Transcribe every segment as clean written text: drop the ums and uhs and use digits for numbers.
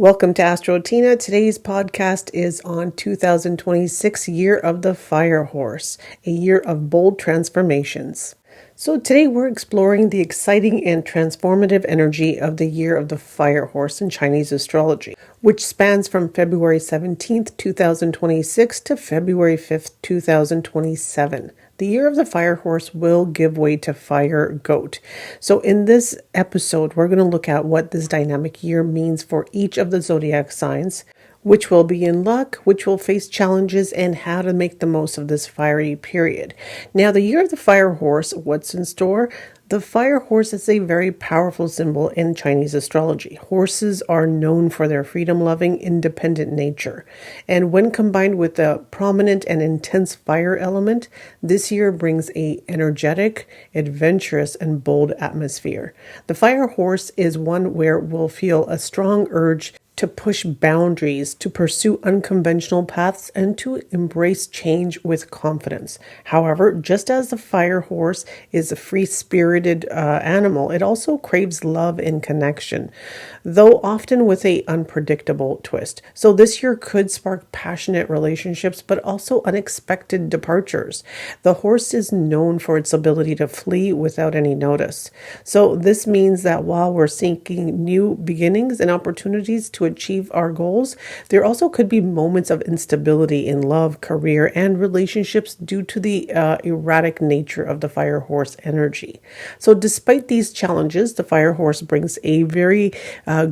Welcome to AstroTeena. Today's podcast is on 2026 Year of the Fire Horse, a year of bold transformations. So today we're exploring the exciting and transformative energy of the Year of the Fire Horse in Chinese astrology, which spans from February 17th, 2026 to February 5th, 2027. The Year of the Fire Horse will give way to Fire Goat. So in this episode, we're going to look at what this dynamic year means for each of the zodiac signs, which will be in luck, which will face challenges, and how to make the most of this fiery period. Now, the Year of the Fire Horse, what's in store? The fire horse is a very powerful symbol in Chinese astrology. Horses are known for their freedom-loving, independent nature. And when combined with a prominent and intense fire element, this year brings a energetic, adventurous, and bold atmosphere. The fire horse is one where we'll feel a strong urge to push boundaries, to pursue unconventional paths, and to embrace change with confidence. However, just as the fire horse is a free-spirited animal, it also craves love and connection, though often with an unpredictable twist. So this year could spark passionate relationships, but also unexpected departures. The horse is known for its ability to flee without any notice. So this means that while we're seeking new beginnings and opportunities to achieve our goals, there also could be moments of instability in love, career, and relationships due to the erratic nature of the fire horse energy. So despite these challenges, the fire horse brings a very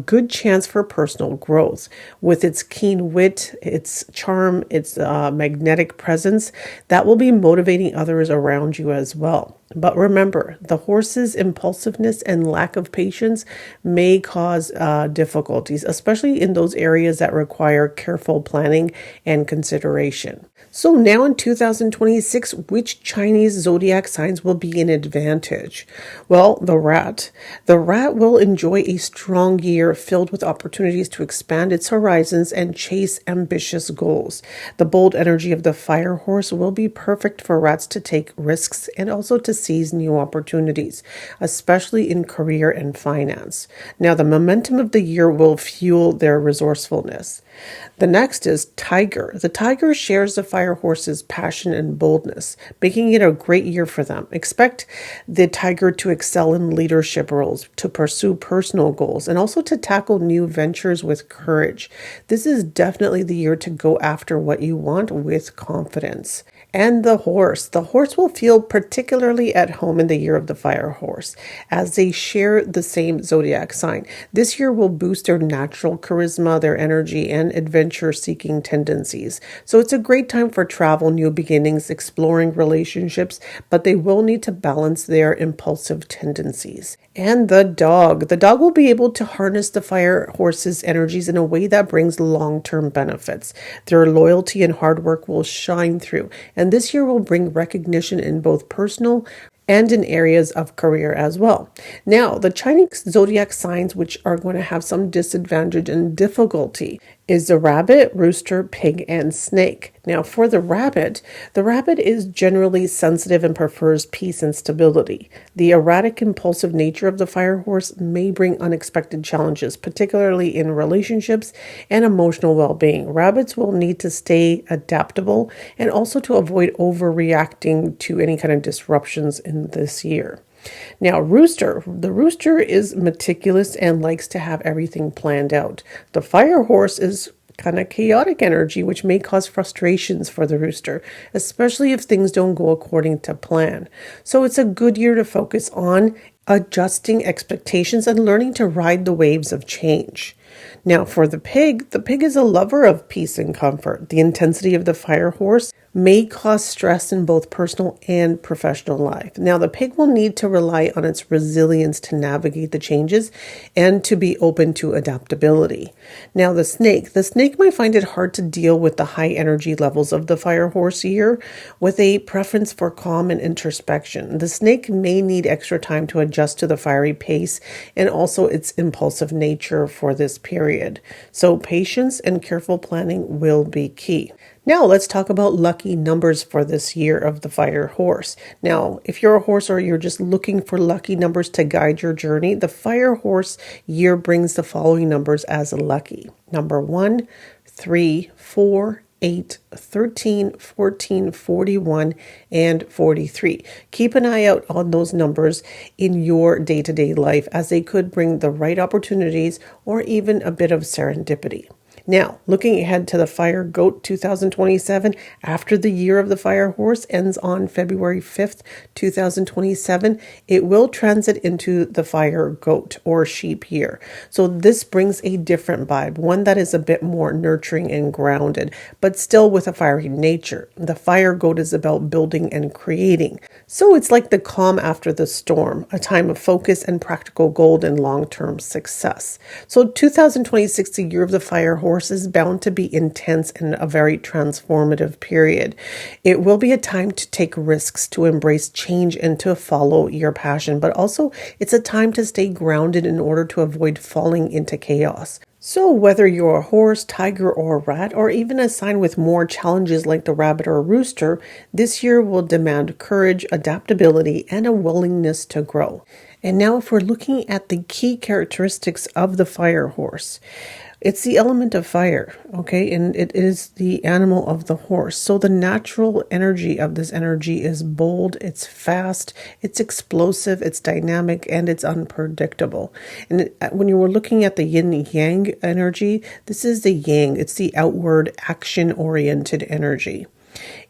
good chance for personal growth. With its keen wit, its charm, its magnetic presence, that will be motivating others around you as well. But remember, the horse's impulsiveness and lack of patience may cause difficulties, especially in those areas that require careful planning and consideration. So now in 2026, which Chinese zodiac signs will be an advantage? Well, the rat. The rat will enjoy a strong year filled with opportunities to expand its horizons and chase ambitious goals. The bold energy of the fire horse will be perfect for rats to take risks and also to seize new opportunities, especially in career and finance. Now, the momentum of the year will fuel their resourcefulness. The next is tiger. The tiger shares the fire horse's passion and boldness, making it a great year for them. Expect the tiger to excel in leadership roles, to pursue personal goals, and also to tackle new ventures with courage. This is definitely the year to go after what you want with confidence. And the horse. The horse will feel particularly at home in the Year of the Fire Horse, as they share the same zodiac sign. This year will boost their natural charisma, their energy, and adventure-seeking tendencies. So it's a great time for travel, new beginnings, exploring relationships, but they will need to balance their impulsive tendencies. And the dog. The dog will be able to harness the fire horse's energies in a way that brings long-term benefits. Their loyalty and hard work will shine through, and this year will bring recognition in both personal and in areas of career as well. Now, the Chinese zodiac signs which are going to have some disadvantage and difficulty is the rabbit, rooster, pig, and snake. Now, for the rabbit is generally sensitive and prefers peace and stability. The erratic, impulsive nature of the fire horse may bring unexpected challenges, particularly in relationships and emotional well-being. Rabbits will need to stay adaptable and also to avoid overreacting to any kind of disruptions in this year. Now, rooster. The rooster is meticulous and likes to have everything planned out. The fire horse is kind of chaotic energy, which may cause frustrations for the rooster, especially if things don't go according to plan. So it's a good year to focus on adjusting expectations and learning to ride the waves of change. Now, for the pig is a lover of peace and comfort. The intensity of the fire horse may cause stress in both personal and professional life. Now, the pig will need to rely on its resilience to navigate the changes and to be open to adaptability. Now, the snake might find it hard to deal with the high energy levels of the fire horse year, with a preference for calm and introspection. The snake may need extra time to adjust to the fiery pace and also its impulsive nature for this period. So patience and careful planning will be key. Now let's talk about lucky numbers for this year of the fire horse. Now, if you're a horse or you're just looking for lucky numbers to guide your journey, the fire horse year brings the following numbers as lucky. Number 1, 3, 4, 8, 13, 14, 41, and 43. Keep an eye out on those numbers in your day-to-day life as they could bring the right opportunities or even a bit of serendipity. Now, looking ahead to the Fire Goat 2027, after the year of the Fire Horse ends on February 5th, 2027, it will transit into the Fire Goat or Sheep year. So this brings a different vibe, one that is a bit more nurturing and grounded, but still with a fiery nature. The Fire Goat is about building and creating. So it's like the calm after the storm, a time of focus and practical gold and long-term success. So 2026, the year of the Fire Horse, is bound to be intense and a very transformative period. It will be a time to take risks, to embrace change, and to follow your passion, but also it's a time to stay grounded in order to avoid falling into chaos. So whether you're a horse, tiger, or rat, or even a sign with more challenges like the rabbit or rooster, this year will demand courage, adaptability, and a willingness to grow. And now if we're looking at the key characteristics of the fire horse, it's the element of fire, okay? And it is the animal of the horse. So the natural energy of this energy is bold, it's fast, it's explosive, it's dynamic, and it's unpredictable. And when you were looking at the yin-yang energy, this is the yang. It's the outward, action-oriented energy.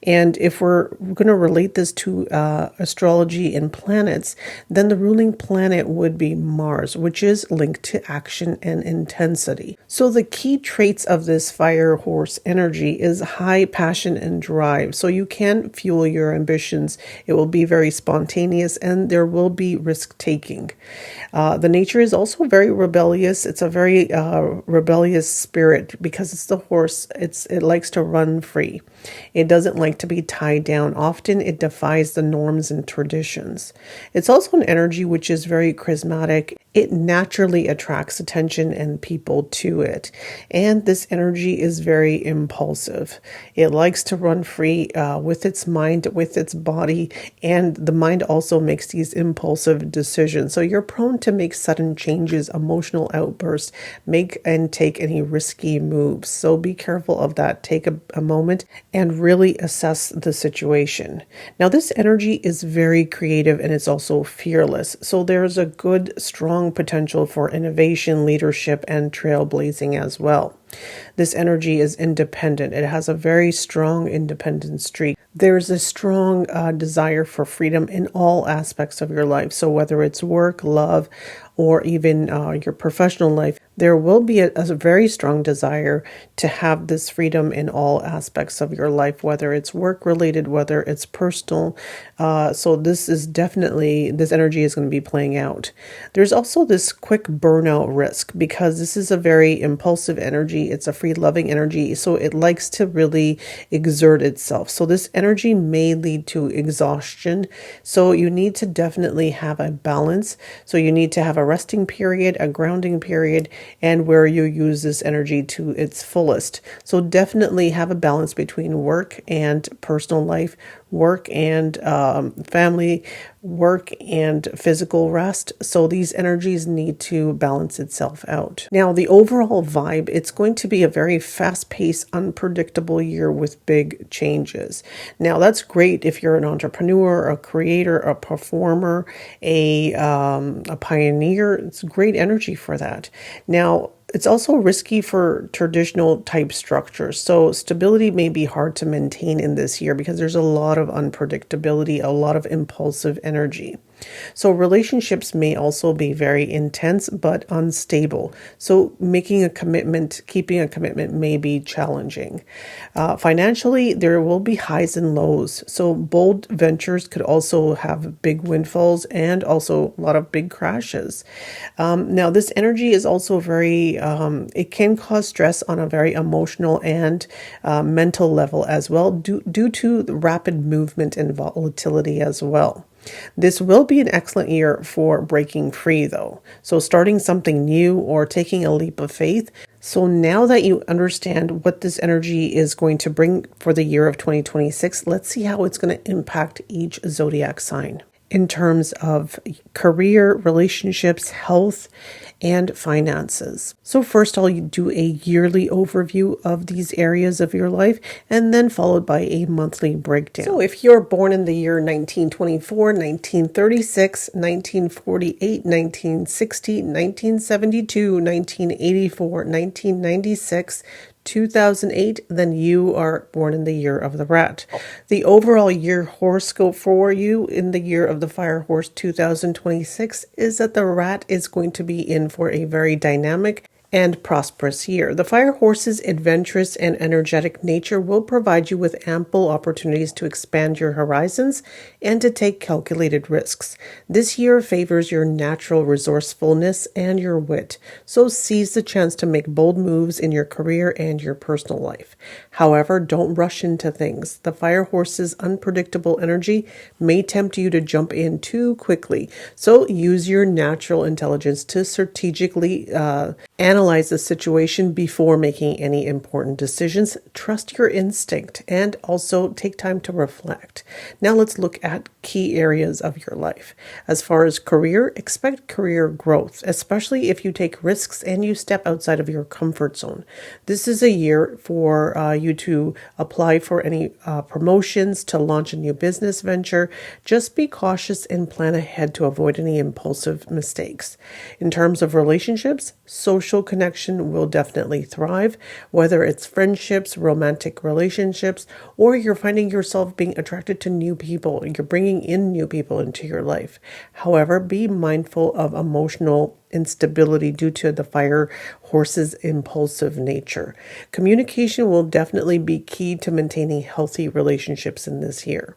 And if we're going to relate this to astrology and planets, then the ruling planet would be Mars, which is linked to action and intensity. So the key traits of this fire horse energy is high passion and drive. So you can fuel your ambitions. It will be very spontaneous and there will be risk taking. The nature is also very rebellious. It's a very rebellious spirit because it's the horse. It likes to run free. It doesn't like to be tied down. Often it defies the norms and traditions. It's also an energy which is very charismatic. It naturally attracts attention and people to it. And this energy is very impulsive. It likes to run free with its mind, with its body, and the mind also makes these impulsive decisions. So you're prone to make sudden changes, emotional outbursts, make and take any risky moves. So be careful of that. Take a moment and really assess the situation. Now, this energy is very creative and it's also fearless. So there's a good, strong potential for innovation, leadership, and trailblazing as well. This energy is independent. It has a very strong independent streak. There's a strong desire for freedom in all aspects of your life. So whether it's work, love, or even your professional life, there will be a very strong desire to have this freedom in all aspects of your life, whether it's work related, whether it's personal. So this energy is going to be playing out. There's also this quick burnout risk because this is a very impulsive energy. It's a free loving energy. So it likes to really exert itself. So this energy may lead to exhaustion. So you need to definitely have a balance. So you need to have a resting period, a grounding period, and where you use this energy to its fullest. So definitely have a balance between work and personal life, work and family, work and physical rest. So these energies need to balance itself out. Now, the overall vibe, it's going to be a very fast-paced, unpredictable year with big changes. Now, that's great if you're an entrepreneur, a creator, a performer, a pioneer. It's great energy for that. Now, it's also risky for traditional type structures. So stability may be hard to maintain in this year because there's a lot of unpredictability, a lot of impulsive energy. So relationships may also be very intense but unstable. So making a commitment, keeping a commitment may be challenging. Financially, there will be highs and lows. So bold ventures could also have big windfalls and also a lot of big crashes. Now, this energy is also very, it can cause stress on a very emotional and mental level as well, due to the rapid movement and volatility as well. This will be an excellent year for breaking free, though. So starting something new or taking a leap of faith, So now that you understand what this energy is going to bring for the year of 2026, let's see how it's going to impact each zodiac sign in terms of career, relationships, health, and finances. So first I'll do a yearly overview of these areas of your life and then followed by a monthly breakdown. So if you're born in the year 1924, 1936, 1948, 1960, 1972, 1984, 1996, 2008, then you are born in the year of the rat. The overall year horoscope for you in the year of the fire horse 2026 is that the rat is going to be in for a very dynamic and prosperous year. The fire horse's adventurous and energetic nature will provide you with ample opportunities to expand your horizons and to take calculated risks. This year favors your natural resourcefulness and your wit, so seize the chance to make bold moves in your career and your personal life. However, don't rush into things. The fire horse's unpredictable energy may tempt you to jump in too quickly, so use your natural intelligence to strategically analyze the situation before making any important decisions. Trust your instinct and also take time to reflect. Now let's look at key areas of your life. As far as career, expect career growth, especially if you take risks and you step outside of your comfort zone. This is a year for you to apply for any promotions, to launch a new business venture. Just be cautious and plan ahead to avoid any impulsive mistakes. In terms of relationships, social connection will definitely thrive, whether it's friendships, romantic relationships, or you're finding yourself being attracted to new people. You're bringing in new people into your life. However, be mindful of emotional instability due to the fire horse's impulsive nature. Communication will definitely be key to maintaining healthy relationships in this year.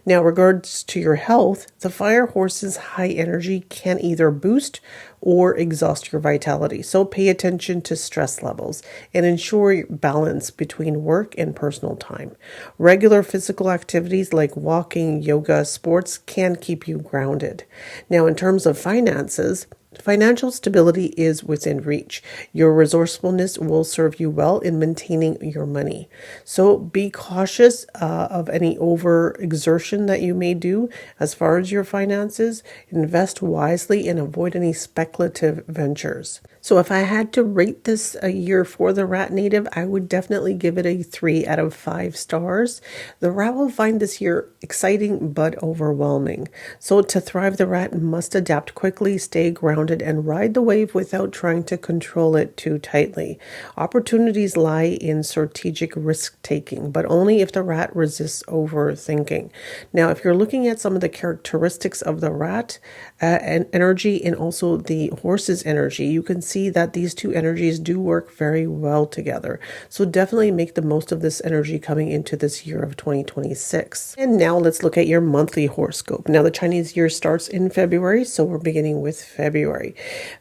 Now, regards to your health, the fire horse's high energy can either boost or exhaust your vitality. So pay attention to stress levels and ensure balance between work and personal time. Regular physical activities like walking, yoga, sports can keep you grounded. Now, in terms of finances, financial stability is within reach. Your resourcefulness will serve you well in maintaining your money. So be cautious of any overexertion that you may do as far as your finances. Invest wisely and avoid any speculative ventures. So if I had to rate this a year for the rat native, I would definitely give it a 3 out of 5 stars. The rat will find this year exciting but overwhelming. So to thrive, the rat must adapt quickly, stay grounded, and ride the wave without trying to control it too tightly. Opportunities lie in strategic risk-taking, but only if the rat resists overthinking. Now, if you're looking at some of the characteristics of the rat and energy and also the horse's energy, you can see that these two energies do work very well together. So definitely make the most of this energy coming into this year of 2026. And now let's look at your monthly horoscope. Now the Chinese year starts in February, so we're beginning with February.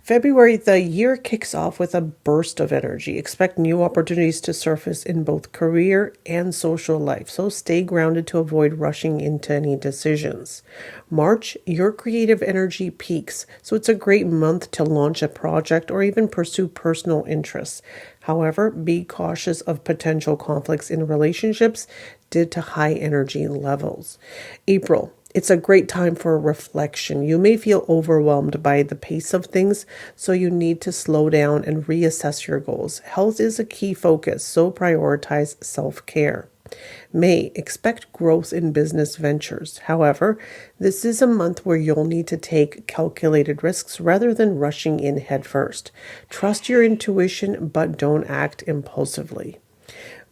February, the year kicks off with a burst of energy. Expect new opportunities to surface in both career and social life. So stay grounded to avoid rushing into any decisions. March, your creative energy peaks. So it's a great month to launch a project or even pursue personal interests. However, be cautious of potential conflicts in relationships due to high energy levels. April, it's a great time for reflection. You may feel overwhelmed by the pace of things, so you need to slow down and reassess your goals. Health is a key focus, so prioritize self-care. May, expect growth in business ventures. However, this is a month where you'll need to take calculated risks rather than rushing in headfirst. Trust your intuition, but don't act impulsively.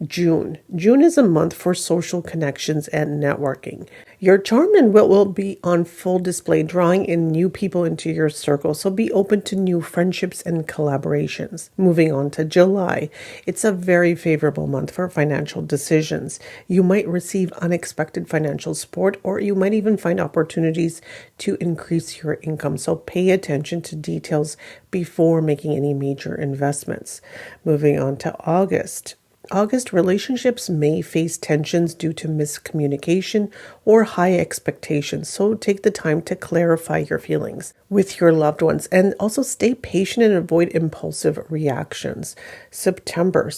June. June is a month for social connections and networking. Your charm and wit will be on full display, drawing in new people into your circle, so be open to new friendships and collaborations. Moving on to July. It's a very favorable month for financial decisions. You might receive unexpected financial support, or you might even find opportunities to increase your income, so pay attention to details before making any major investments. Moving on to August. August, relationships may face tensions due to miscommunication or high expectations, so take the time to clarify your feelings with your loved ones and also stay patient and avoid impulsive reactions. September,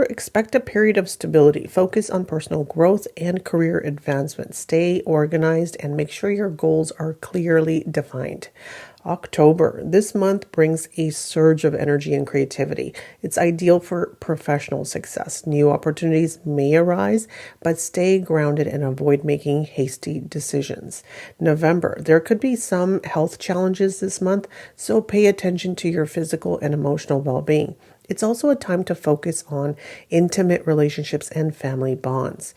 expect a period of stability. Focus on personal growth and career advancement. Stay organized and make sure your goals are clearly defined. October. This month brings a surge of energy and creativity. It's ideal for professional success. New opportunities may arise, but stay grounded and avoid making hasty decisions. November. There could be some health challenges this month, so pay attention to your physical and emotional well-being. It's also a time to focus on intimate relationships and family bonds.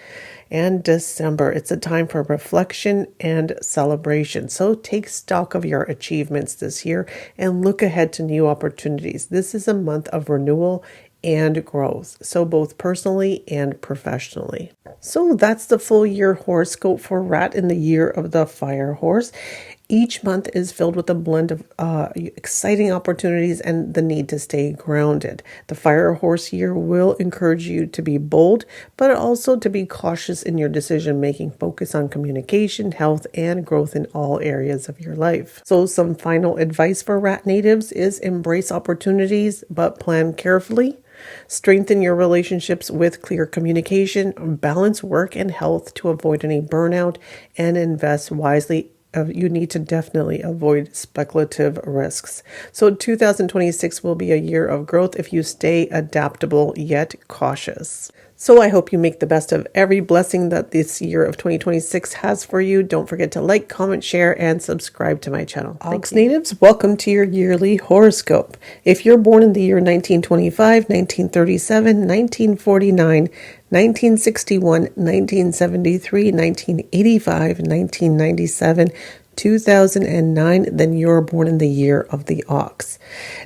And December, it's a time for reflection and celebration. So take stock of your achievements this year and look ahead to new opportunities. This is a month of renewal and growth, so both personally and professionally. So that's the full year horoscope for Rat in the year of the Fire Horse. Each month is filled with a blend of exciting opportunities and the need to stay grounded. The Fire Horse year will encourage you to be bold, but also to be cautious in your decision making. Focus on communication, health, and growth in all areas of your life. So some final advice for Rat natives is embrace opportunities, but plan carefully. Strengthen your relationships with clear communication, balance work and health to avoid any burnout, and invest wisely. You need to definitely avoid speculative risks. So 2026 will be a year of growth if you stay adaptable yet cautious. So I hope you make the best of every blessing that this year of 2026 has for you. Don't forget to like, comment, share, and subscribe to my channel. Ox natives, welcome to your yearly horoscope. If you're born in the year 1925, 1937, 1949, 1961, 1973, 1985, 1997, 2009, then you're born in the year of the ox.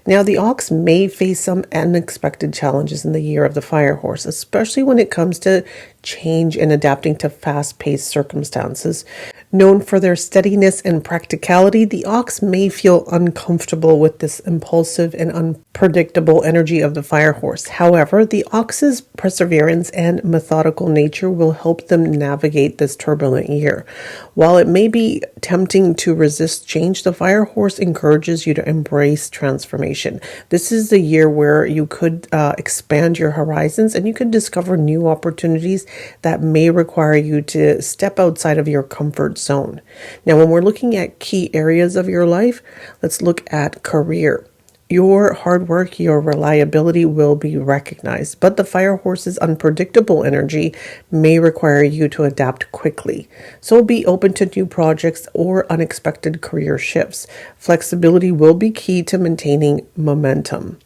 Now, the ox may face some unexpected challenges in the year of the Fire Horse, especially when it comes to change and adapting to fast-paced circumstances. Known for their steadiness and practicality, the ox may feel uncomfortable with this impulsive and unpredictable energy of the Fire Horse. However, the ox's perseverance and methodical nature will help them navigate this turbulent year. While it may be tempting to resist change, the Fire Horse encourages you to embrace transformation. This is the year where you could expand your horizons and you could discover new opportunities that may require you to step outside of your comfort zone. Now, when we're looking at key areas of your life, let's look at career. Your hard work, your reliability will be recognized, but the Fire Horse's unpredictable energy may require you to adapt quickly. So be open to new projects or unexpected career shifts. Flexibility will be key to maintaining momentum.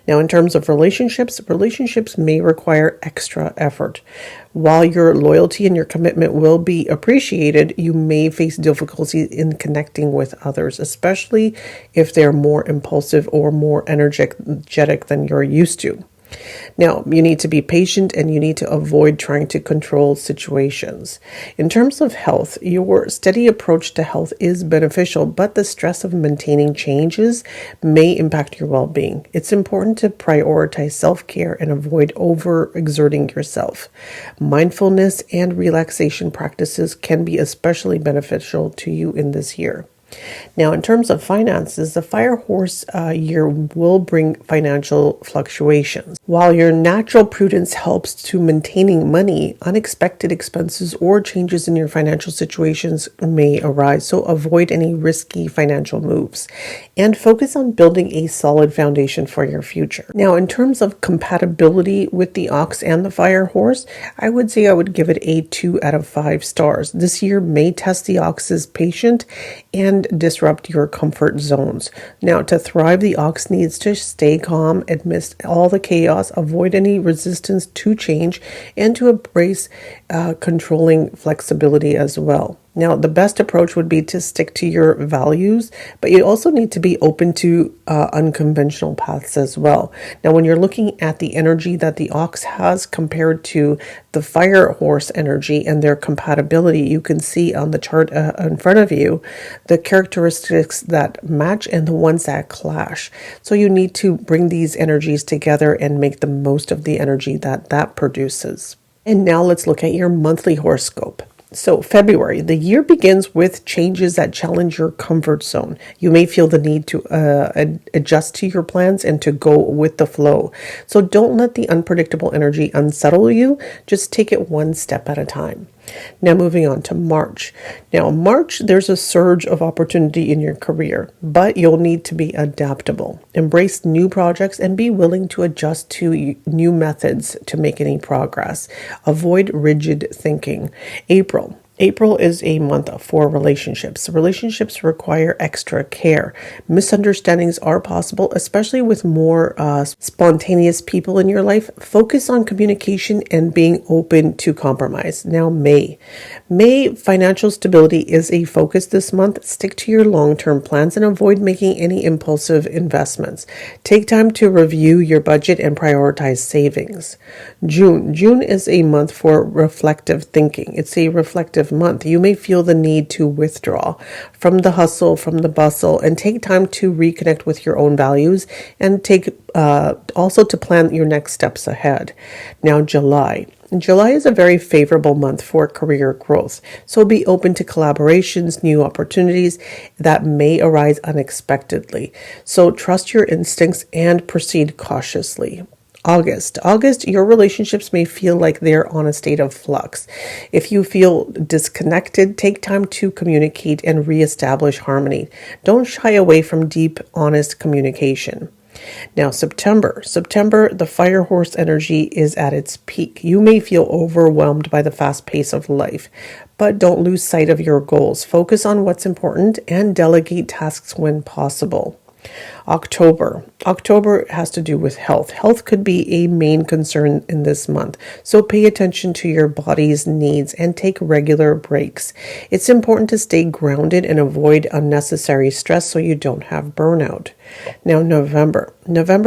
Now, in terms of relationships may require extra effort. While your loyalty and your commitment will be appreciated, you may face difficulty in connecting with others, especially if they're more impulsive or more energetic than you're used to. Now, you need to be patient and you need to avoid trying to control situations. In terms of health, your steady approach to health is beneficial, but the stress of maintaining changes may impact your well-being. It's important to prioritize self-care and avoid overexerting yourself. Mindfulness and relaxation practices can be especially beneficial to you in this year. Now, in terms of finances, the Fire Horse year will bring financial fluctuations. While your natural prudence helps to maintaining money, unexpected expenses or changes in your financial situations may arise, so avoid any risky financial moves and focus on building a solid foundation for your future. Now, in terms of compatibility with the ox and the Fire Horse, I would say I would give it a 2 out of 5 stars. This year may test the ox's patience and disrupt your comfort zones. Now, to thrive, the ox needs to stay calm amidst all the chaos, avoid any resistance to change, and to embrace controlling flexibility as well. Now, the best approach would be to stick to your values, but you also need to be open to unconventional paths as well. Now, when you're looking at the energy that the ox has compared to the fire horse energy and their compatibility, you can see on the chart in front of you the characteristics that match and the ones that clash. So you need to bring these energies together and make the most of the energy that produces. And now let's look at your monthly horoscope. So February, the year begins with changes that challenge your comfort zone. You may feel the need to adjust to your plans and to go with the flow. So don't let the unpredictable energy unsettle you. Just take it one step at a time. Now moving on to March. Now March, there's a surge of opportunity in your career, but you'll need to be adaptable. Embrace new projects and be willing to adjust to new methods to make any progress. Avoid rigid thinking. April is a month for relationships. Relationships require extra care. Misunderstandings are possible, especially with more spontaneous people in your life. Focus on communication and being open to compromise. Now, May, financial stability is a focus this month. Stick to your long-term plans and avoid making any impulsive investments. Take time to review your budget and prioritize savings. June is a month for reflective thinking. It's a reflective month. You may feel the need to withdraw from the hustle, from the bustle, and take time to reconnect with your own values and take also to plan your next steps ahead. Now, July is a very favorable month for career growth. So be open to collaborations, new opportunities that may arise unexpectedly. So trust your instincts and proceed cautiously. August, your relationships may feel like they're on a state of flux. If you feel disconnected, take time to communicate and reestablish harmony. Don't shy away from deep, honest communication. Now, September, the fire horse energy is at its peak. You may feel overwhelmed by the fast pace of life, but don't lose sight of your goals. Focus on what's important and delegate tasks when possible. October has to do with health. Health could be a main concern in this month. So pay attention to your body's needs and take regular breaks. It's important to stay grounded and avoid unnecessary stress so you don't have burnout. Now, November,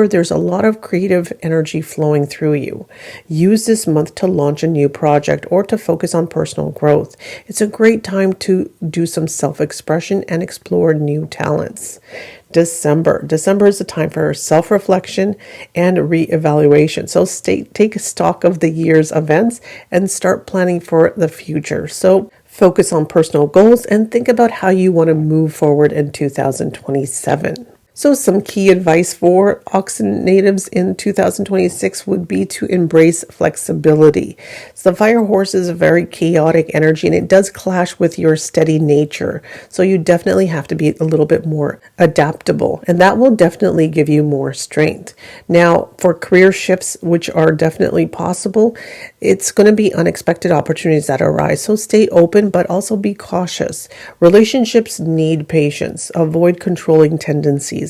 there's a lot of creative energy flowing through you. Use this month to launch a new project or to focus on personal growth. It's a great time to do some self-expression and explore new talents. December is a time for self-reflection and re-evaluation. So take stock of the year's events and start planning for the future. So focus on personal goals and think about how you want to move forward in 2027. So some key advice for Oxen natives in 2026 would be to embrace flexibility. So the fire horse is a very chaotic energy and it does clash with your steady nature. So you definitely have to be a little bit more adaptable and that will definitely give you more strength. Now, for career shifts, which are definitely possible, it's going to be unexpected opportunities that arise. So stay open, but also be cautious. Relationships need patience. Avoid controlling tendencies.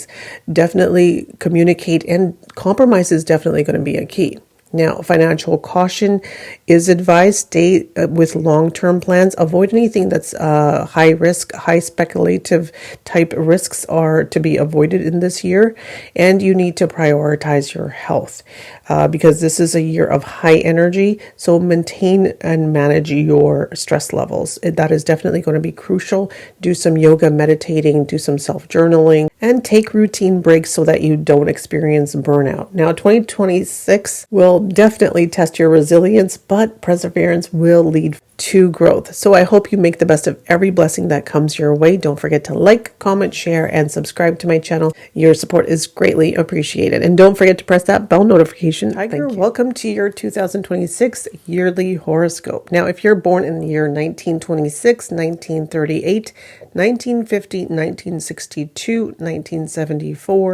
Definitely communicate, and compromise is definitely going to be a key. Now, financial caution is advised. Stay with long-term plans. Avoid anything that's high risk, high speculative type risks are to be avoided in this year. And you need to prioritize your health because this is a year of high energy. So maintain and manage your stress levels. That is definitely going to be crucial. Do some yoga, meditating, do some self-journaling, and take routine breaks so that you don't experience burnout. Now, 2026 will definitely test your resilience, but perseverance will lead to growth. So I hope you make the best of every blessing that comes your way. Don't forget to like, comment, share, and subscribe to my channel. Your support is greatly appreciated. And don't forget to press that bell notification. Tiger, welcome to your 2026 yearly horoscope. Now, if you're born in the year 1926, 1938, 1950, 1962, 1974,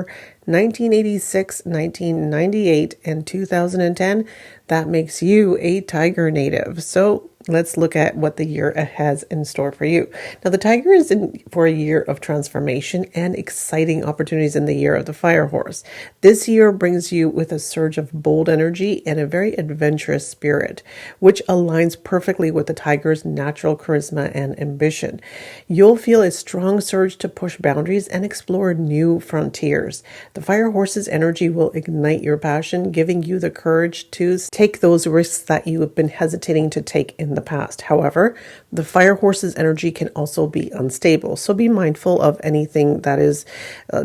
1986, 1998, and 2010, that makes you a Tiger native. So let's look at what the year has in store for you. Now, the Tiger is in for a year of transformation and exciting opportunities in the year of the Fire Horse. This year brings you with a surge of bold energy and a very adventurous spirit, which aligns perfectly with the Tiger's natural charisma and ambition. You'll feel a strong surge to push boundaries and explore new frontiers. The Fire Horse's energy will ignite your passion, giving you the courage to take those risks that you have been hesitating to take in the past. However, the Fire Horse's energy can also be unstable, so be mindful of anything that is,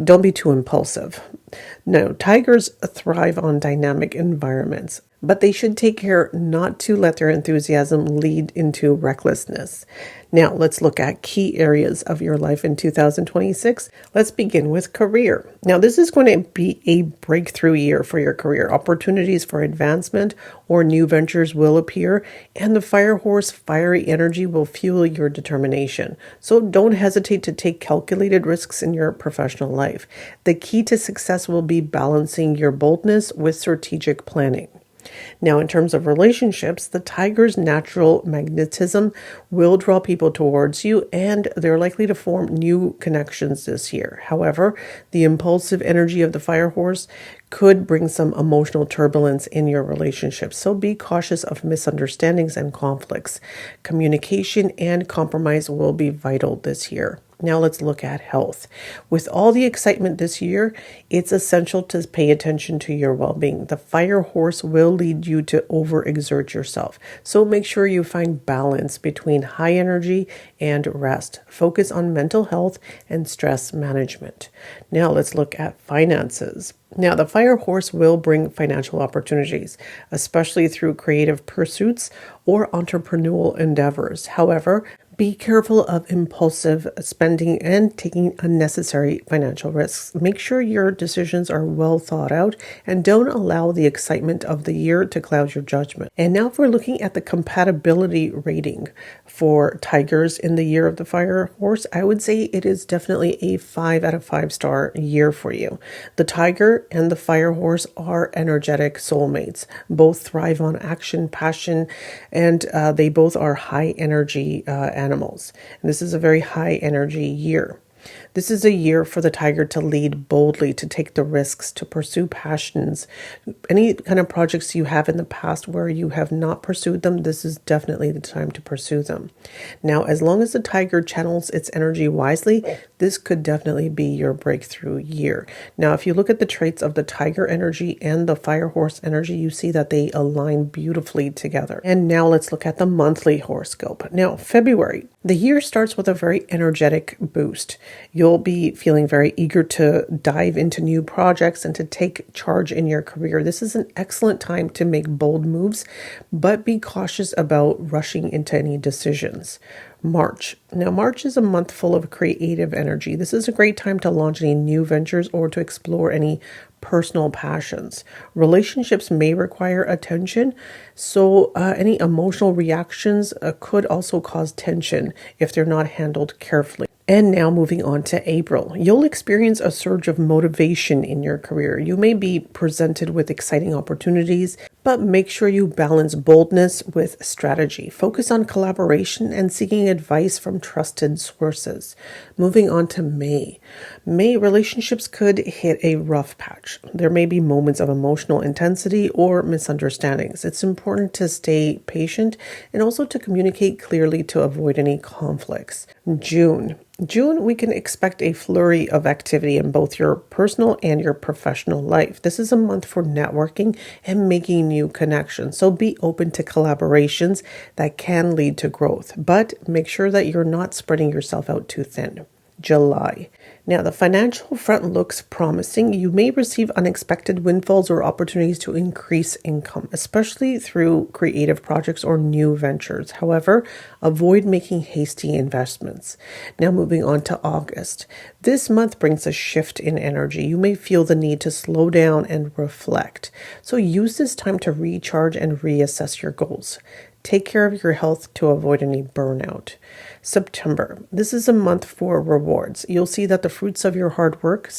don't be too impulsive. No, tigers thrive on dynamic environments, but they should take care not to let their enthusiasm lead into recklessness. Now, let's look at key areas of your life in 2026. Let's begin with career. Now, this is going to be a breakthrough year for your career. Opportunities for advancement or new ventures will appear, and the Fire Horse fiery energy will fuel your determination. So don't hesitate to take calculated risks in your professional life. The key to success will be balancing your boldness with strategic planning. Now, in terms of relationships, the Tiger's natural magnetism will draw people towards you, and they're likely to form new connections this year. However, the impulsive energy of the Fire Horse could bring some emotional turbulence in your relationship. So be cautious of misunderstandings and conflicts. Communication and compromise will be vital this year. Now let's look at health. With all the excitement this year, it's essential to pay attention to your well-being. The Fire Horse will lead you to overexert yourself. So make sure you find balance between high energy and rest. Focus on mental health and stress management. Now let's look at finances. Now, the Fire Horse will bring financial opportunities, especially through creative pursuits or entrepreneurial endeavors. However, be careful of impulsive spending and taking unnecessary financial risks. Make sure your decisions are well thought out and don't allow the excitement of the year to cloud your judgment. And now if we're looking at the compatibility rating for tigers in the year of the Fire Horse, I would say it is definitely a 5 out of 5-star year for you. The Tiger and the Fire Horse are energetic soulmates. Both thrive on action, passion, and they both are high energy animals. And this is a very high energy year. This is a year for the Tiger to lead boldly, to take the risks, to pursue passions. Any kind of projects you have in the past where you have not pursued them, this is definitely the time to pursue them. Now, as long as the Tiger channels its energy wisely, this could definitely be your breakthrough year. Now, if you look at the traits of the Tiger energy and the Fire Horse energy, you see that they align beautifully together. And now let's look at the monthly horoscope. Now, February. The year starts with a very energetic boost. You'll be feeling very eager to dive into new projects and to take charge in your career. This is an excellent time to make bold moves, but be cautious about rushing into any decisions. March. Now, March is a month full of creative energy. This is a great time to launch any new ventures or to explore any personal passions. Relationships may require attention, so any emotional reactions could also cause tension if they're not handled carefully. And now moving on to April, you'll experience a surge of motivation in your career. You may be presented with exciting opportunities, but make sure you balance boldness with strategy. Focus on collaboration and seeking advice from trusted sources. Moving on to May. May, relationships could hit a rough patch. There may be moments of emotional intensity or misunderstandings. It's important to stay patient and also to communicate clearly to avoid any conflicts. June, we can expect a flurry of activity in both your personal and your professional life. This is a month for networking and making new connections. So be open to collaborations that can lead to growth, but make sure that you're not spreading yourself out too thin. July. Now, the financial front looks promising. You may receive unexpected windfalls or opportunities to increase income, especially through creative projects or new ventures. However, avoid making hasty investments. Now, moving on to August. This month brings a shift in energy. You may feel the need to slow down and reflect. So use this time to recharge and reassess your goals. Take care of your health to avoid any burnout. September. This is a month for rewards. You'll see that the fruits of your hard work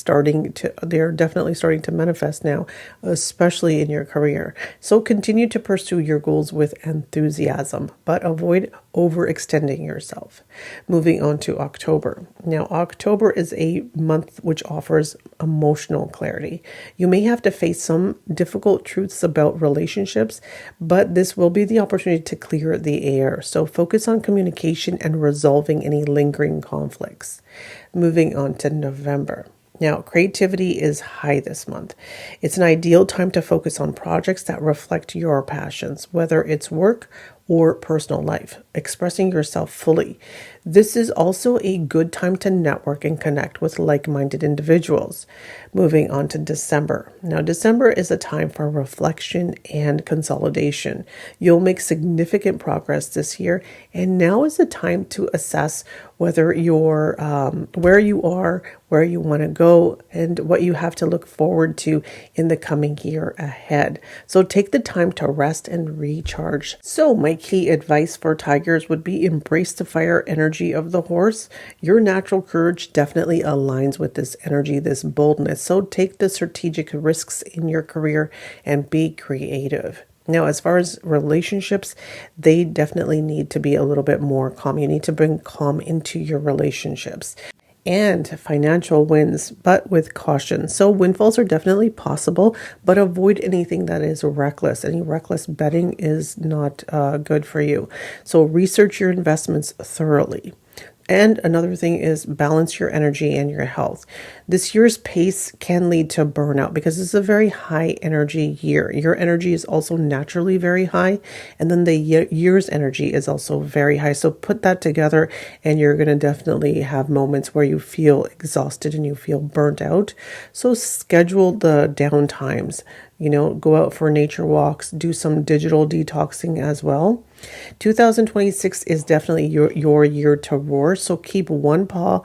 they're definitely starting to manifest now, especially in your career. So continue to pursue your goals with enthusiasm, but avoid overextending yourself. Moving on to October. Now, October is a month which offers emotional clarity. You may have to face some difficult truths about relationships, but this will be the opportunity to clear the air. So focus on communication and resolving any lingering conflicts. Moving on to November. Now, creativity is high this month. It's an ideal time to focus on projects that reflect your passions, whether it's work or personal life, expressing yourself fully. This is also a good time to network and connect with like-minded individuals. Moving on to December. Now, December is a time for reflection and consolidation. You'll make significant progress this year, and now is the time to assess whether you're where you are, where you want to go, and what you have to look forward to in the coming year ahead. So take the time to rest and recharge. So my key advice for Tigers would be embrace the fire energy of the horse. Your natural courage definitely aligns with this energy, this boldness. So take the strategic risks in your career and be creative. Now, as far as relationships, they definitely need to be a little bit more calm. You need to bring calm into your relationships. And financial wins, but with caution. So windfalls are definitely possible, but avoid anything that is reckless. Any reckless betting is not good for you. So research your investments thoroughly. And another thing is balance your energy and your health. This year's pace can lead to burnout because it's a very high energy year. Your energy is also naturally very high. And then the year's energy is also very high. So put that together and you're going to definitely have moments where you feel exhausted and you feel burnt out. So schedule the down times. Go out for nature walks, do some digital detoxing as well. 2026 is definitely your year to roar. So keep one paw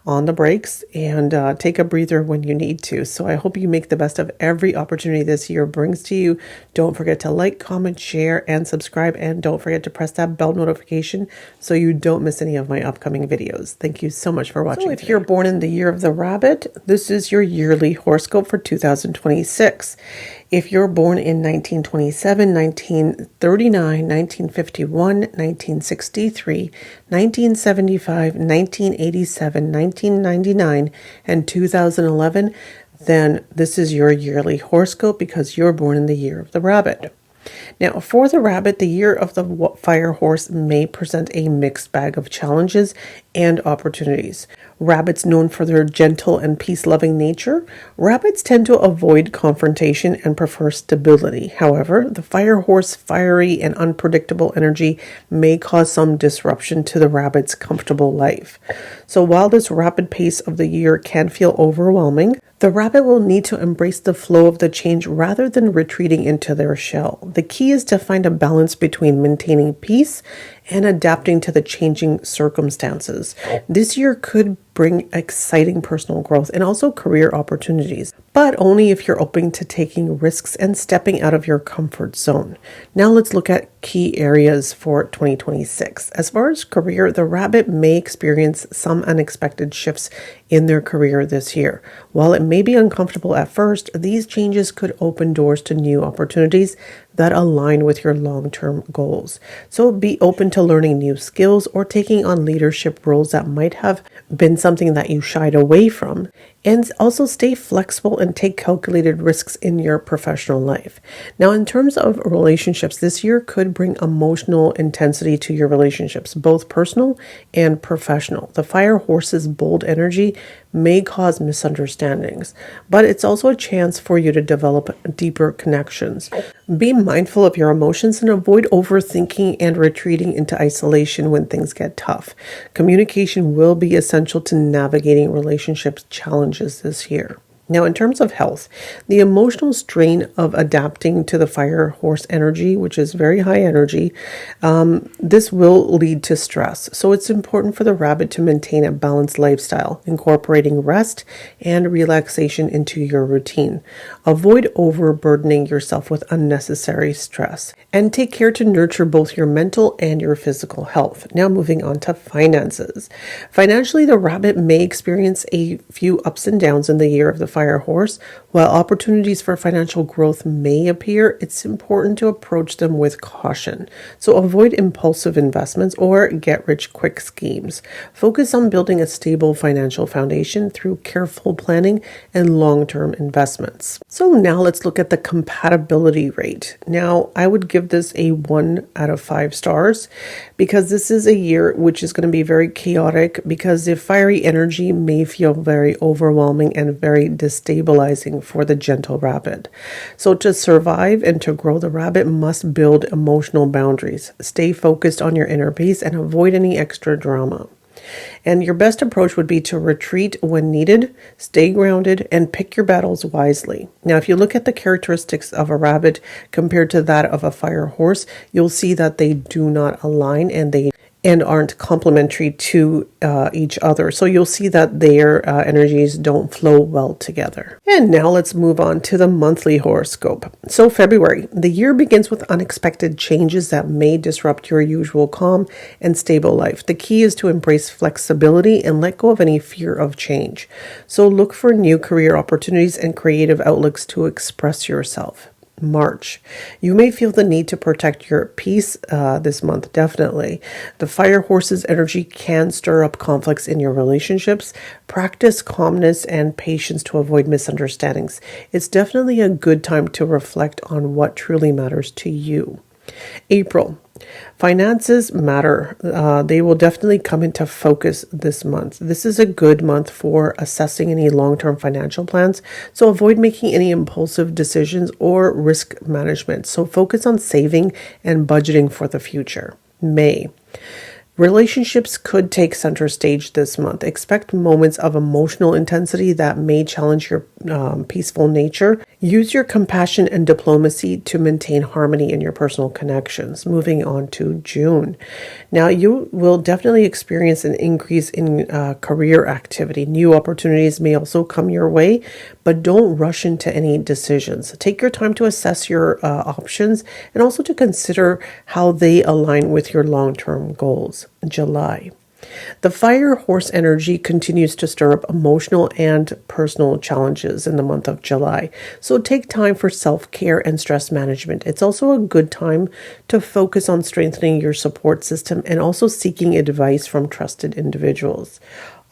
on the brakes and take a breather when you need to. So I hope you make the best of every opportunity this year brings to you. Don't forget to like, comment, share, and subscribe. And don't forget to press that bell notification so you don't miss any of my upcoming videos. Thank you so much for watching. So if you're born in the year of the rabbit, this is your yearly horoscope for 2026. If you're born in 1927, 1939, 1951, 1963, 1975, 1987, 1999, and 2011, then this is your yearly horoscope because you're born in the year of the rabbit. Now, for the rabbit, the year of the fire horse may present a mixed bag of challenges and opportunities. Rabbits, known for their gentle and peace-loving nature, rabbits tend to avoid confrontation and prefer stability. However, the fire horse fiery and unpredictable energy may cause some disruption to the rabbit's comfortable life. So while this rapid pace of the year can feel overwhelming, the rabbit will need to embrace the flow of the change rather than retreating into their shell. The key is to find a balance between maintaining peace and adapting to the changing circumstances. This year could bring exciting personal growth and also career opportunities, but only if you're open to taking risks and stepping out of your comfort zone. Now let's look at key areas for 2026. As far as career, the rabbit may experience some unexpected shifts in their career this year. While it may be uncomfortable at first, these changes could open doors to new opportunities that align with your long-term goals. So be open to learning new skills or taking on leadership roles that might have been something that you shied away from. And also stay flexible and take calculated risks in your professional life. Now, in terms of relationships, this year could bring emotional intensity to your relationships, both personal and professional. The fire horse's bold energy may cause misunderstandings, but it's also a chance for you to develop deeper connections. Be mindful of your emotions and avoid overthinking and retreating into isolation when things get tough. Communication will be essential to navigating relationships challenges this year. Now, in terms of health, the emotional strain of adapting to the fire horse energy, which is very high energy, this will lead to stress. So it's important for the rabbit to maintain a balanced lifestyle, incorporating rest and relaxation into your routine. Avoid overburdening yourself with unnecessary stress, and take care to nurture both your mental and your physical health. Now, moving on to finances. Financially, the rabbit may experience a few ups and downs in the year of the fire horse. While opportunities for financial growth may appear, it's important to approach them with caution. So avoid impulsive investments or get-rich-quick schemes. Focus on building a stable financial foundation through careful planning and long-term investments. So now let's look at the compatibility rate. Now, I would give this a 1 out of 5 stars because this is a year which is going to be very chaotic, because the fiery energy may feel very overwhelming and very destabilizing for the gentle rabbit. So to survive and to grow, the rabbit must build emotional boundaries, stay focused on your inner peace, and avoid any extra drama. And your best approach would be to retreat when needed, stay grounded, and pick your battles wisely. Now, if you look at the characteristics of a rabbit compared to that of a fire horse, you'll see that they do not align and aren't complementary to each other. So you'll see that their energies don't flow well together. And now let's move on to the monthly horoscope. So February, the year begins with unexpected changes that may disrupt your usual calm and stable life. The key is to embrace flexibility and let go of any fear of change. So look for new career opportunities and creative outlooks to express yourself. March. You may feel the need to protect your peace this month, definitely. The fire horse's energy can stir up conflicts in your relationships. Practice calmness and patience to avoid misunderstandings. It's definitely a good time to reflect on what truly matters to you. April. Finances matter. They will definitely come into focus this month. This is a good month for assessing any long-term financial plans, so avoid making any impulsive decisions or risk management. So focus on saving and budgeting for the future. May. Relationships could take center stage this month. Expect moments of emotional intensity that may challenge your peaceful nature. Use your compassion and diplomacy to maintain harmony in your personal connections. Moving on to June. Now, you will definitely experience an increase in career activity. New opportunities may also come your way, but don't rush into any decisions. Take your time to assess your options and also to consider how they align with your long-term goals. July. The fire horse energy continues to stir up emotional and personal challenges in the month of July. So take time for self-care and stress management. It's also a good time to focus on strengthening your support system and also seeking advice from trusted individuals.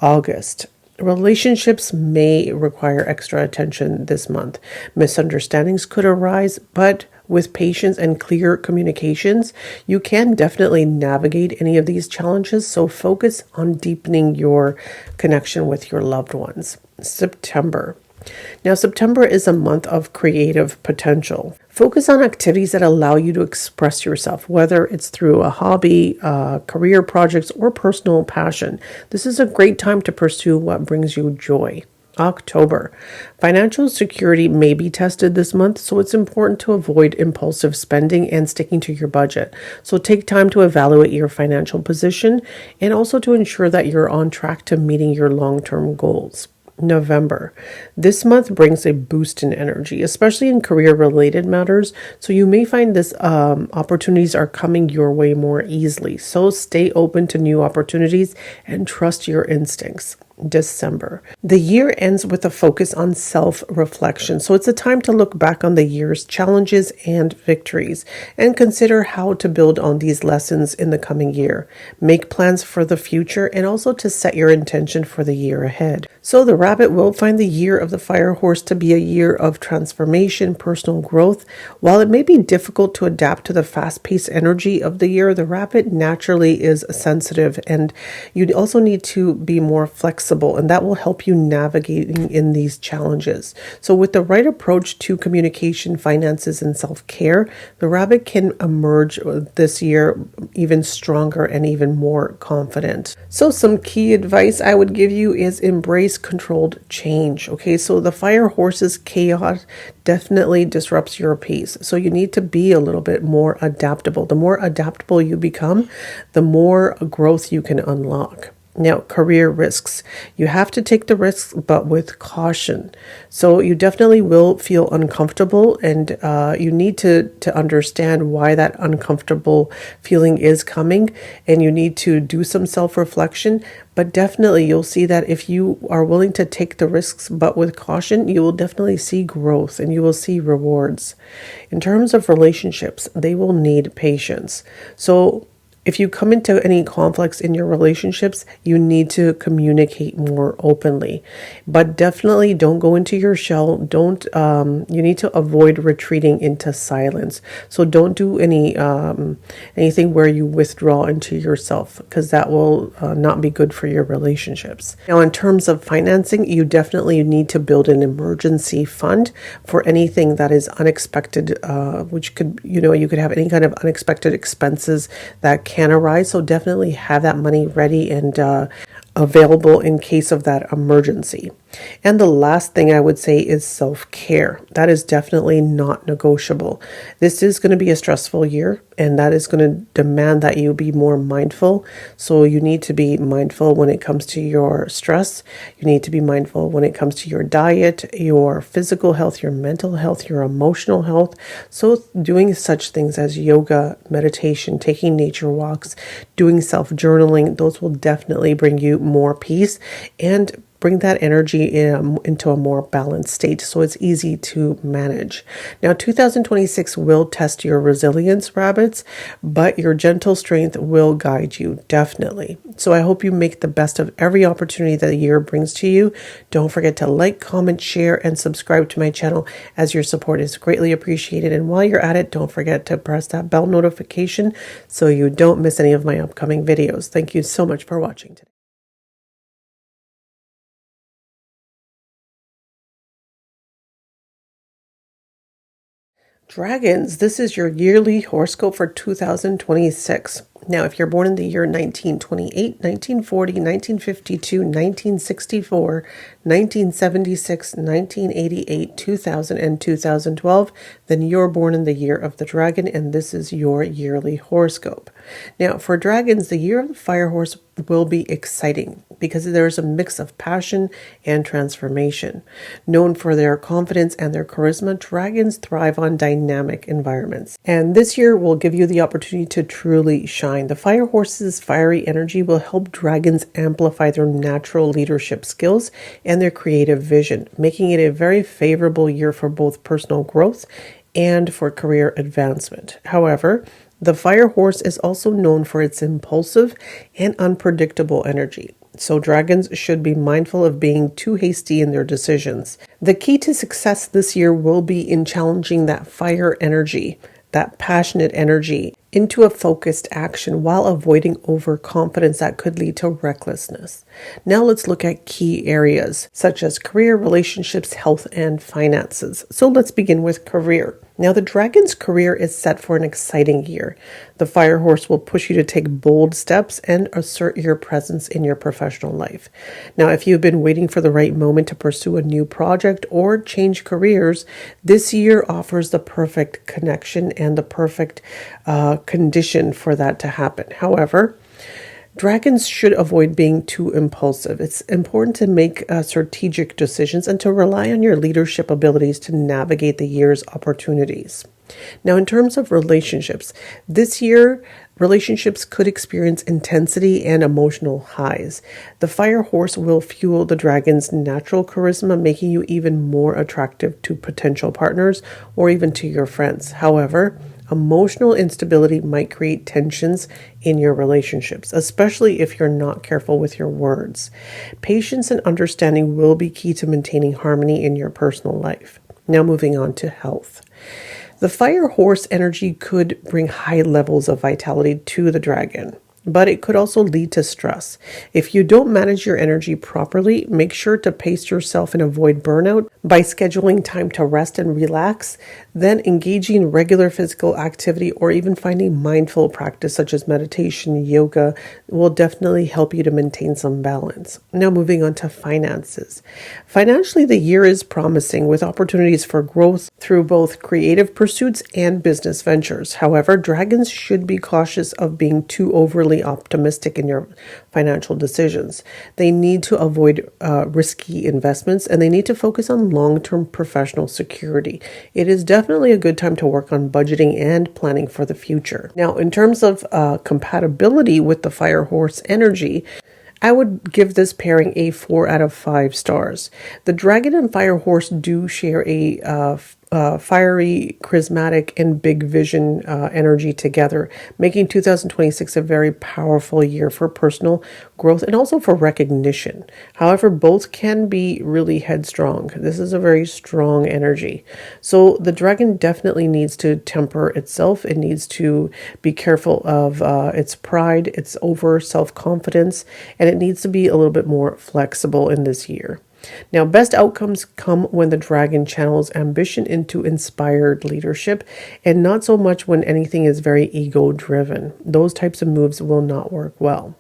August. Relationships may require extra attention this month. Misunderstandings could arise, but with patience and clear communications, you can definitely navigate any of these challenges. So focus on deepening your connection with your loved ones. September. Now, September is a month of creative potential. Focus on activities that allow you to express yourself, whether it's through a hobby, career projects, or personal passion. This is a great time to pursue what brings you joy. October. Financial security may be tested this month, so it's important to avoid impulsive spending and sticking to your budget. So take time to evaluate your financial position and also to ensure that you're on track to meeting your long-term goals. November. This month brings a boost in energy, especially in career-related matters. So you may find this opportunities are coming your way more easily. So stay open to new opportunities and trust your instincts. December. The year ends with a focus on self-reflection. So it's a time to look back on the year's challenges and victories and consider how to build on these lessons in the coming year. Make plans for the future and also to set your intention for the year ahead. So the rabbit will find the year of the fire horse to be a year of transformation, personal growth. While it may be difficult to adapt to the fast-paced energy of the year, the rabbit naturally is sensitive, and you also need to be more flexible flexible, and that will help you navigating in these challenges. So with the right approach to communication, finances, and self-care, the rabbit can emerge this year even stronger and even more confident. So some key advice I would give you is embrace controlled change. Okay, so the fire horse's chaos definitely disrupts your pace. So you need to be a little bit more adaptable. The more adaptable you become, the more growth you can unlock. Now, career risks. You have to take the risks, but with caution. So you definitely will feel uncomfortable, and you need to understand why that uncomfortable feeling is coming, and you need to do some self-reflection. But definitely you'll see that if you are willing to take the risks, but with caution, you will definitely see growth and you will see rewards. In terms of relationships, they will need patience. So if you come into any conflicts in your relationships, you need to communicate more openly, but definitely don't go into your shell. You need to avoid retreating into silence. So don't do anything where you withdraw into yourself, because that will not be good for your relationships. Now, in terms of financing, you definitely need to build an emergency fund for anything that is unexpected, which could, you could have any kind of unexpected expenses that can arise. So definitely have that money ready and available in case of that emergency. And the last thing I would say is self-care. That is definitely not negotiable. This is going to be a stressful year, and that is going to demand that you be more mindful. So you need to be mindful when it comes to your stress. You need to be mindful when it comes to your diet, your physical health, your mental health, your emotional health. So doing such things as yoga, meditation, taking nature walks, doing self-journaling, those will definitely bring you more peace and bring that energy into a more balanced state, so it's easy to manage. Now, 2026 will test your resilience, rabbits, but your gentle strength will guide you, definitely. So I hope you make the best of every opportunity that the year brings to you. Don't forget to like, comment, share, and subscribe to my channel, as your support is greatly appreciated. And while you're at it, don't forget to press that bell notification so you don't miss any of my upcoming videos. Thank you so much for watching today. Dragons, this is your yearly horoscope for 2026. Now, if you're born in the year 1928, 1940, 1952, 1964, 1976, 1988, 2000, and 2012, then you're born in the year of the dragon, and this is your yearly horoscope. Now, for dragons, the year of the fire horse will be exciting because there's a mix of passion and transformation. Known for their confidence and their charisma, dragons thrive on dynamic environments. And this year will give you the opportunity to truly shine. The fire horse's fiery energy will help dragons amplify their natural leadership skills and their creative vision, making it a very favorable year for both personal growth and for career advancement. However, the fire horse is also known for its impulsive and unpredictable energy. So dragons should be mindful of being too hasty in their decisions. The key to success this year will be in challenging that fire energy, that passionate energy, into a focused action while avoiding overconfidence that could lead to recklessness. Now let's look at key areas such as career, relationships, health, and finances. So let's begin with career. Now, the dragon's career is set for an exciting year. The fire horse will push you to take bold steps and assert your presence in your professional life. Now, if you've been waiting for the right moment to pursue a new project or change careers, this year offers the perfect connection and the perfect condition for that to happen. However, dragons should avoid being too impulsive. It's important to make strategic decisions and to rely on your leadership abilities to navigate the year's opportunities. Now, in terms of relationships, this year, relationships could experience intensity and emotional highs. The fire horse will fuel the dragon's natural charisma, making you even more attractive to potential partners or even to your friends. However, emotional instability might create tensions in your relationships, especially if you're not careful with your words. Patience and understanding will be key to maintaining harmony in your personal life. Now moving on to health. The fire horse energy could bring high levels of vitality to the dragon. but it could also lead to stress. If you don't manage your energy properly, make sure to pace yourself and avoid burnout by scheduling time to rest and relax, then engaging in regular physical activity or even finding mindful practice such as meditation, yoga will definitely help you to maintain some balance. Now moving on to finances. Financially, the year is promising with opportunities for growth through both creative pursuits and business ventures. However, dragons should be cautious of being too overly optimistic in your financial decisions. They need to avoid risky investments, and they need to focus on long-term professional security. It is definitely a good time to work on budgeting and planning for the future. Now, in terms of compatibility with the fire horse energy, I would give this pairing a 4 out of 5 stars. The dragon and fire horse do share a fiery, charismatic, and big vision energy together, making 2026 a very powerful year for personal growth and also for recognition. However, both can be really headstrong. This is a very strong energy. So the dragon definitely needs to temper itself. It needs to be careful of its pride, its over self-confidence, and it needs to be a little bit more flexible in this year. Now, best outcomes come when the dragon channels ambition into inspired leadership and not so much when anything is very ego-driven. Those types of moves will not work well.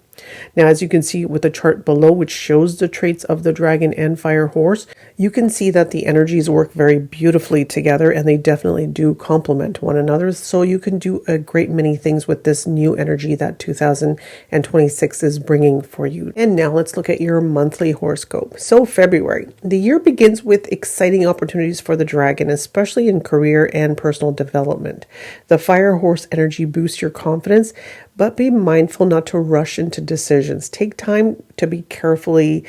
Now, as you can see with the chart below, which shows the traits of the dragon and fire horse, you can see that the energies work very beautifully together and they definitely do complement one another. So you can do a great many things with this new energy that 2026 is bringing for you. And now let's look at your monthly horoscope. So February, the year begins with exciting opportunities for the dragon, especially in career and personal development. The fire horse energy boosts your confidence, but be mindful not to rush into decisions. Take time to be carefully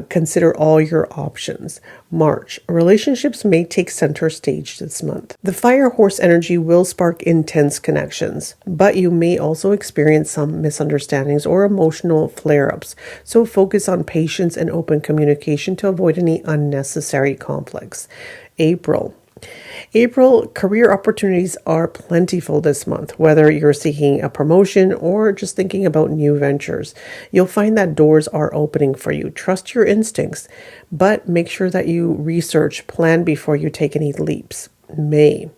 consider all your options. March, relationships may take center stage this month. The fire horse energy will spark intense connections, but you may also experience some misunderstandings or emotional flare-ups. So focus on patience and open communication to avoid any unnecessary conflicts. April, career opportunities are plentiful this month, whether you're seeking a promotion or just thinking about new ventures. You'll find that doors are opening for you. Trust your instincts, but make sure that you research, plan before you take any leaps. May,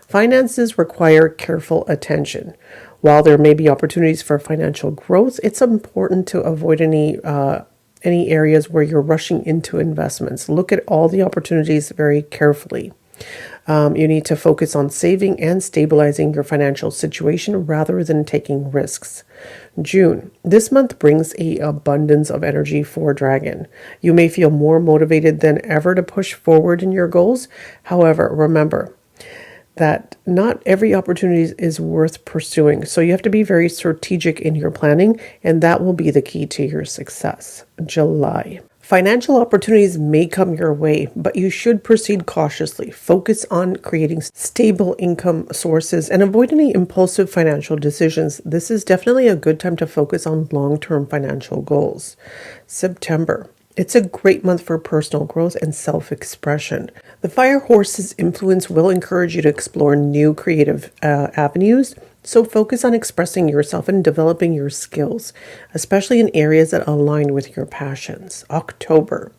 finances require careful attention. While there may be opportunities for financial growth, it's important to avoid any areas where you're rushing into investments. Look at all the opportunities very carefully. You need to focus on saving and stabilizing your financial situation rather than taking risks. June. This month brings an abundance of energy for Dragon. You may feel more motivated than ever to push forward in your goals. However, remember that not every opportunity is worth pursuing. So you have to be very strategic in your planning, and that will be the key to your success. July. Financial opportunities may come your way, but you should proceed cautiously. Focus on creating stable income sources and avoid any impulsive financial decisions. This is definitely a good time to focus on long-term financial goals. September. It's a great month for personal growth and self-expression. The fire horse's influence will encourage you to explore new creative avenues. So focus on expressing yourself and developing your skills, especially in areas that align with your passions. October.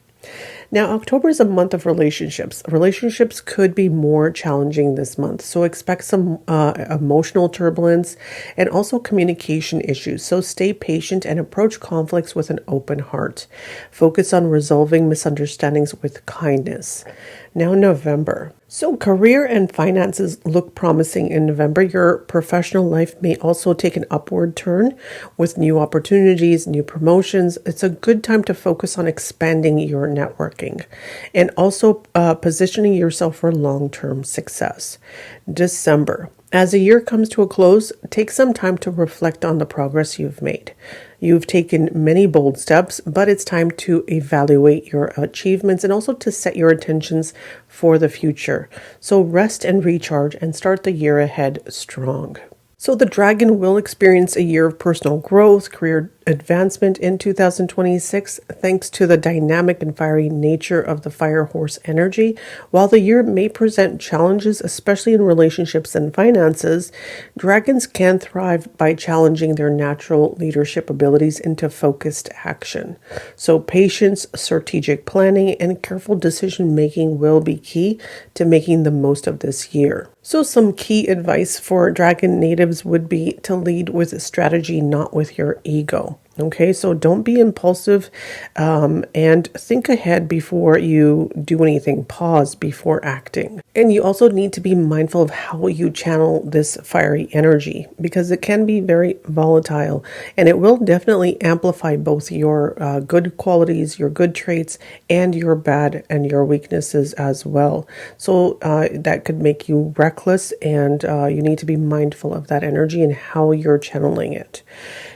Now, October is a month of relationships. Relationships could be more challenging this month, so expect some emotional turbulence and also communication issues. So stay patient and approach conflicts with an open heart. Focus on resolving misunderstandings with kindness. Now, November. So career and finances look promising in November. Your professional life may also take an upward turn with new opportunities, new promotions. It's a good time to focus on expanding your networking and also positioning yourself for long-term success. December. As the year comes to a close, take some time to reflect on the progress you've made. You've taken many bold steps, but it's time to evaluate your achievements and also to set your intentions for the future. So rest and recharge and start the year ahead strong. So the dragon will experience a year of personal growth, career advancement in 2026 thanks to the dynamic and fiery nature of the fire horse energy. While the year may present challenges, especially in relationships and finances, dragons can thrive by challenging their natural leadership abilities into focused action. So patience, strategic planning, and careful decision making will be key to making the most of this year. So some key advice for dragon natives would be to lead with strategy, not with your ego. Okay, so don't be impulsive and think ahead before you do anything. Pause before acting. And you also need to be mindful of how you channel this fiery energy because it can be very volatile and it will definitely amplify both your good qualities, your good traits, and your bad and your weaknesses as well. So that could make you reckless and you need to be mindful of that energy and how you're channeling it.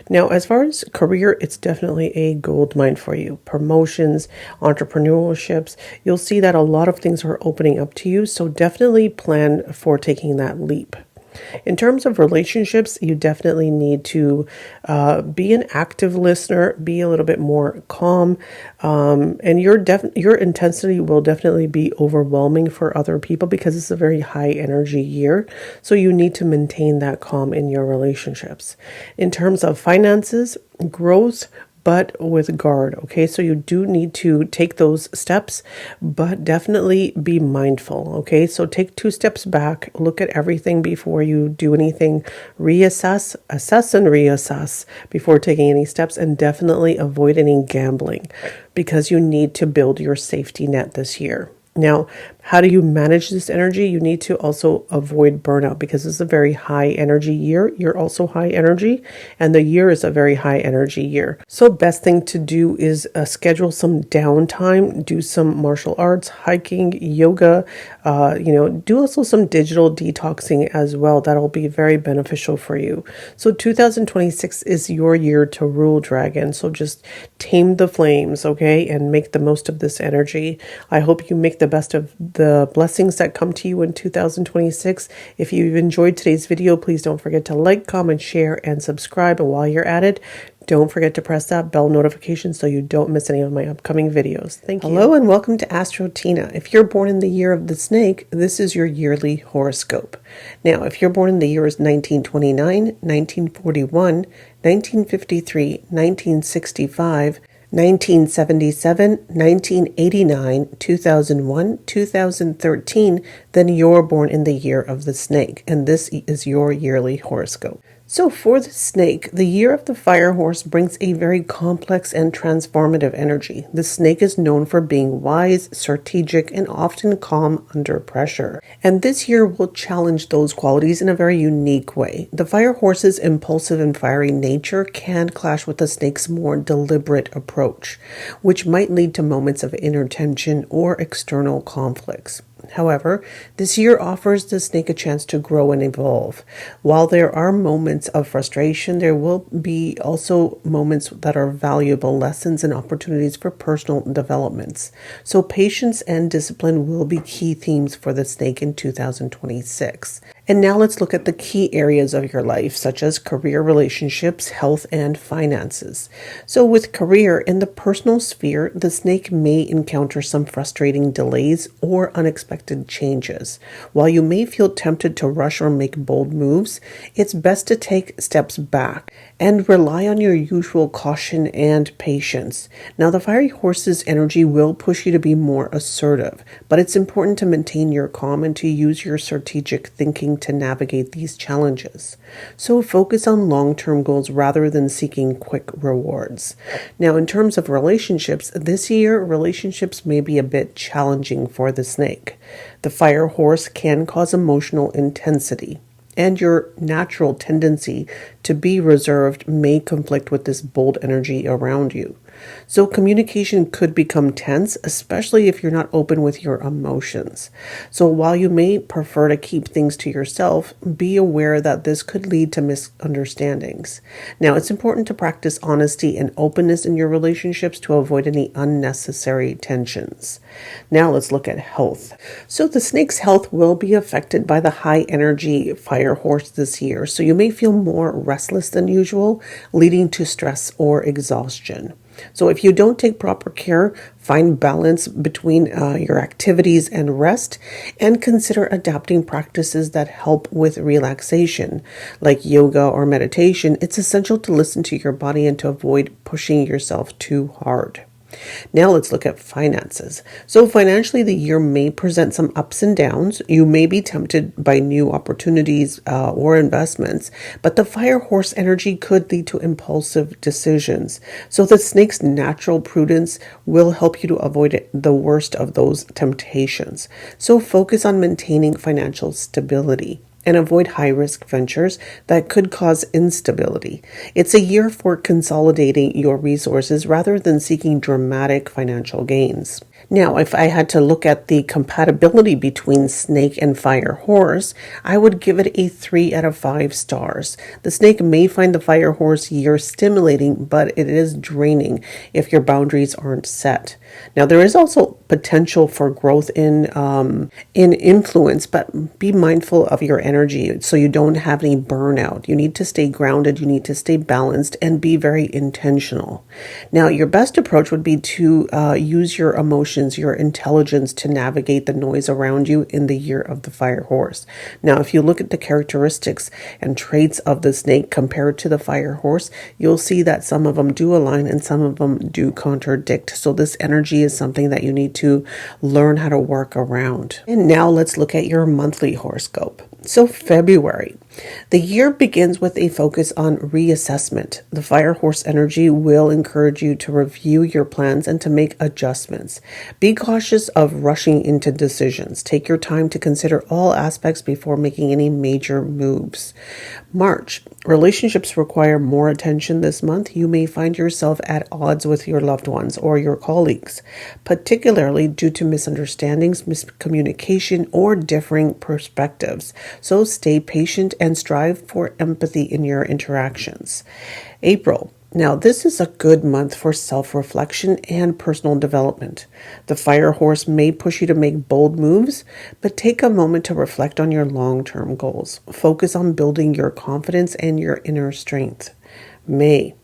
Now, as far as career, it's definitely a gold mine for you. Promotions, entrepreneurships, you'll see that a lot of things are opening up to you. So definitely plan for taking that leap. In terms of relationships, you definitely need to be an active listener, be a little bit more calm, and your intensity will definitely be overwhelming for other people because it's a very high energy year. So you need to maintain that calm in your relationships. In terms of finances, growth, but with guard. Okay, so you do need to take those steps, but definitely be mindful. Okay, so take 2 steps back, look at everything before you do anything, assess and reassess before taking any steps, and definitely avoid any gambling because you need to build your safety net this year. Now, how do you manage this energy? You need to also avoid burnout because it's a very high energy year. You're also high energy, and the year is a very high energy year. So best thing to do is schedule some downtime, do some martial arts, hiking, yoga, do also some digital detoxing as well. That'll be very beneficial for you. So 2026 is your year to rule, dragon. So just tame the flames, okay, and make the most of this energy. I hope you make the best of the blessings that come to you in 2026. If you've enjoyed today's video, please don't forget to like, comment, share, and subscribe. And while you're at it, don't forget to press that bell notification so you don't miss any of my upcoming videos. Thank you. Hello and welcome to AstroTeena. If you're born in the year of the snake, this is your yearly horoscope. Now, if you're born in the years 1929, 1941, 1953, 1965, 1977, 1989, 2001, 2013, then you're born in the year of the snake, and this is your yearly horoscope. So for the snake, the year of the fire horse brings a very complex and transformative energy. The snake is known for being wise, strategic, and often calm under pressure. And this year will challenge those qualities in a very unique way. The fire horse's impulsive and fiery nature can clash with the snake's more deliberate approach, which might lead to moments of inner tension or external conflicts. However, this year offers the snake a chance to grow and evolve. While there are moments of frustration, there will be also moments that are valuable lessons and opportunities for personal developments. So patience and discipline will be key themes for the snake in 2026. And now let's look at the key areas of your life, such as career, relationships, health, and finances. So with career, in the personal sphere, the snake may encounter some frustrating delays or unexpected changes. While you may feel tempted to rush or make bold moves, it's best to take steps back and rely on your usual caution and patience. Now, the fiery horse's energy will push you to be more assertive, but it's important to maintain your calm and to use your strategic thinking to navigate these challenges. So focus on long-term goals rather than seeking quick rewards. Now, in terms of relationships, this year, relationships may be a bit challenging for the snake. The fire horse can cause emotional intensity, and your natural tendency to be reserved may conflict with this bold energy around you. So communication could become tense, especially if you're not open with your emotions. So while you may prefer to keep things to yourself, be aware that this could lead to misunderstandings. Now, it's important to practice honesty and openness in your relationships to avoid any unnecessary tensions. Now let's look at health. So the snake's health will be affected by the high energy fire horse this year. So you may feel more restless than usual, leading to stress or exhaustion. So if you don't take proper care, find balance between your activities and rest, and consider adapting practices that help with relaxation, like yoga or meditation. It's essential to listen to your body and to avoid pushing yourself too hard. Now let's look at finances. So financially, the year may present some ups and downs. You may be tempted by new opportunities or investments, but the fire horse energy could lead to impulsive decisions. So the snake's natural prudence will help you to avoid the worst of those temptations. So focus on maintaining financial stability and avoid high-risk ventures that could cause instability. It's a year for consolidating your resources rather than seeking dramatic financial gains. Now, if I had to look at the compatibility between snake and fire horse, I would give it a 3 out of 5 stars. The snake may find the fire horse year stimulating, but it is draining if your boundaries aren't set. Now, there is also potential for growth in influence, but be mindful of your energy so you don't have any burnout. You need to stay grounded, you need to stay balanced, and be very intentional. Now, your best approach would be to use your emotions, your intelligence to navigate the noise around you in the year of the fire horse. Now, if you look at the characteristics and traits of the snake compared to the fire horse, you'll see that some of them do align and some of them do contradict. So this energy is something that you need to learn how to work around. And now let's look at your monthly horoscope. So February. The year begins with a focus on reassessment. The fire horse energy will encourage you to review your plans and to make adjustments. Be cautious of rushing into decisions. Take your time to consider all aspects before making any major moves. March. Relationships require more attention this month. You may find yourself at odds with your loved ones or your colleagues, particularly due to misunderstandings, miscommunication, or differing perspectives. So stay patient and strive for empathy in your interactions. April. Now, this is a good month for self-reflection and personal development. The fire horse may push you to make bold moves, but take a moment to reflect on your long-term goals. Focus on building your confidence and your inner strength. May.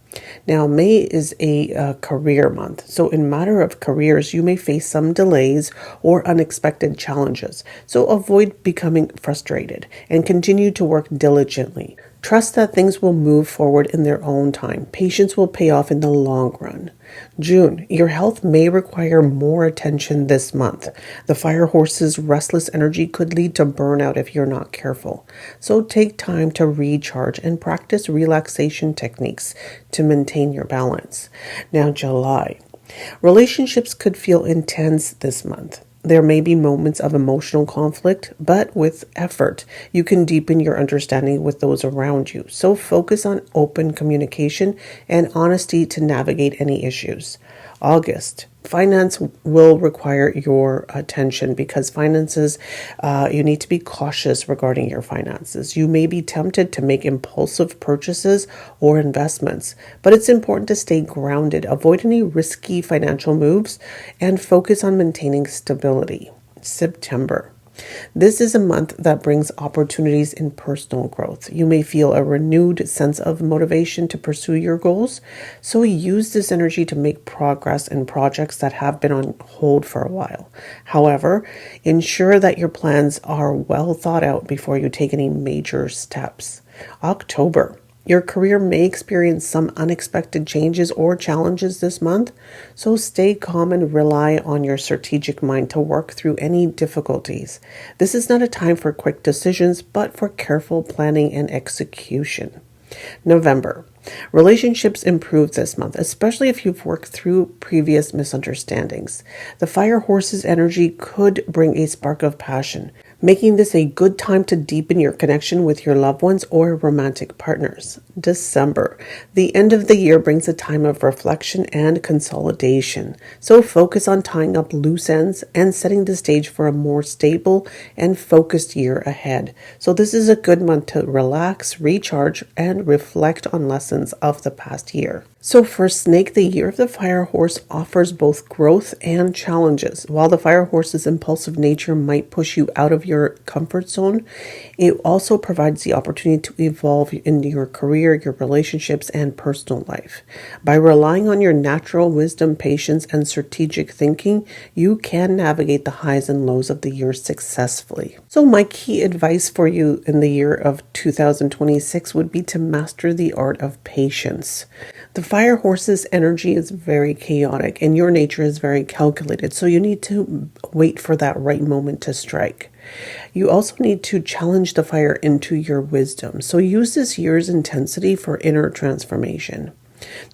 Now, May is a career month. So in matter of careers, you may face some delays or unexpected challenges. So avoid becoming frustrated and continue to work diligently. Trust that things will move forward in their own time. Patience will pay off in the long run. June, your health may require more attention this month. The fire horse's restless energy could lead to burnout if you're not careful. So take time to recharge and practice relaxation techniques to maintain your balance. Now, July. Relationships could feel intense this month. There may be moments of emotional conflict, but with effort, you can deepen your understanding with those around you. So focus on open communication and honesty to navigate any issues. August. Finance will require your attention because finances, you need to be cautious regarding your finances. You may be tempted to make impulsive purchases or investments, but it's important to stay grounded, avoid any risky financial moves, and focus on maintaining stability. September. This is a month that brings opportunities in personal growth. You may feel a renewed sense of motivation to pursue your goals, so use this energy to make progress in projects that have been on hold for a while. However, ensure that your plans are well thought out before you take any major steps. October. Your career may experience some unexpected changes or challenges this month, so stay calm and rely on your strategic mind to work through any difficulties. This is not a time for quick decisions, but for careful planning and execution. November. Relationships improve this month, especially if you've worked through previous misunderstandings. The fire horse's energy could bring a spark of passion, making this a good time to deepen your connection with your loved ones or romantic partners. December. The end of the year brings a time of reflection and consolidation. So focus on tying up loose ends and setting the stage for a more stable and focused year ahead. So this is a good month to relax, recharge, and reflect on lessons of the past year. So for Snake, the year of the Fire Horse offers both growth and challenges. While the Fire Horse's impulsive nature might push you out of your comfort zone, it also provides the opportunity to evolve in your career, your relationships, and personal life. By relying on your natural wisdom, patience, and strategic thinking, you can navigate the highs and lows of the year successfully. So my key advice for you in the year of 2026 would be to master the art of patience. The Fire Horse's energy is very chaotic and your nature is very calculated, so you need to wait for that right moment to strike. You also need to challenge the fire into your wisdom, so use this year's intensity for inner transformation.